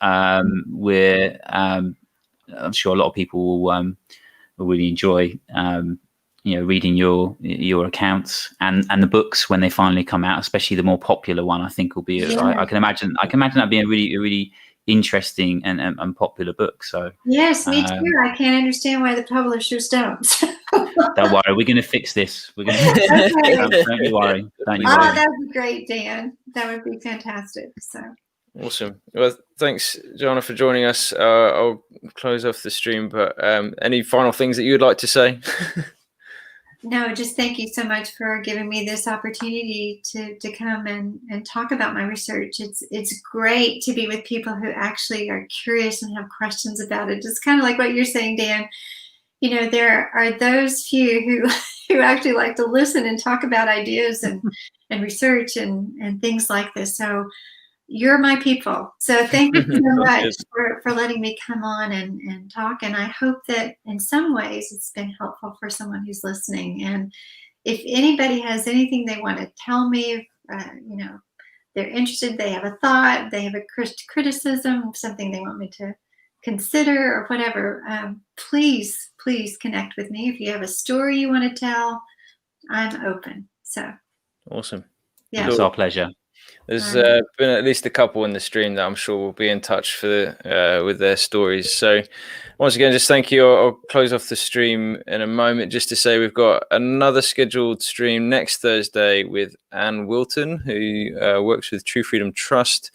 we're I'm sure a lot of people will really enjoy reading your accounts and the books when they finally come out, especially the more popular one. I think will be I can imagine that being a really interesting and popular book. So yes, me too. I can't understand why the publishers don't. Don't worry, we're going to fix this. We're going to okay. Don't you worry. That would be great, Dan. That would be fantastic. So awesome. Well, thanks, Jana, for joining us. I'll close off the stream, but any final things that you would like to say? No, just thank you so much for giving me this opportunity to come and talk about my research. It's great to be with people who actually are curious and have questions about it. Just kind of like what you're saying, Dan. There are those few who actually like to listen and talk about ideas and research and things like this. So you're my people. So thank you so much for letting me come on and talk. And I hope that in some ways it's been helpful for someone who's listening. And if anybody has anything they want to tell me, they're interested, they have a thought, they have a criticism, something they want me to consider or whatever, please connect with me. If you have a story you want to tell, I'm open. So awesome. Yeah, it's our pleasure. There's been at least a couple in the stream that I'm sure will be in touch for with their stories. So once again, just thank you. I'll close off the stream in a moment just to say we've got another scheduled stream next Thursday with Anne Wilton, who works with True Freedom Trust.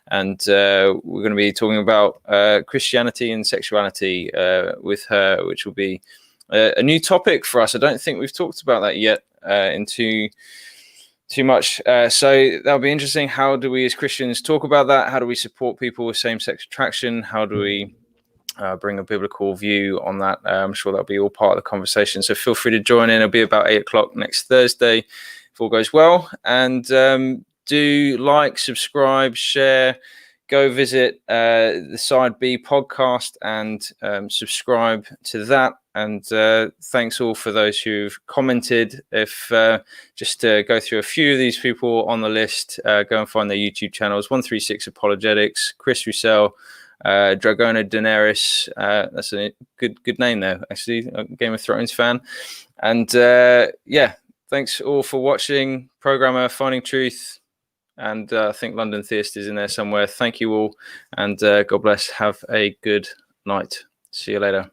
And we're going to be talking about Christianity and sexuality with her, which will be a new topic for us. I don't think we've talked about that yet in too much. So that'll be interesting. How do we as Christians talk about that? How do we support people with same-sex attraction? How do we bring a biblical view on that? I'm sure that'll be all part of the conversation. So feel free to join in. It'll be about 8:00 next Thursday, if all goes well. And do like, subscribe, share, go visit the Side B podcast and subscribe to that. And thanks all for those who've commented. If just to go through a few of these people on the list, go and find their YouTube channels: 136 Apologetics, Chris Roussel, Dragona Daenerys. That's a good name there, actually. A Game of Thrones fan. And thanks all for watching. Programmer Finding Truth. And I think London Theist is in there somewhere. Thank you all, and God bless. Have a good night. See you later.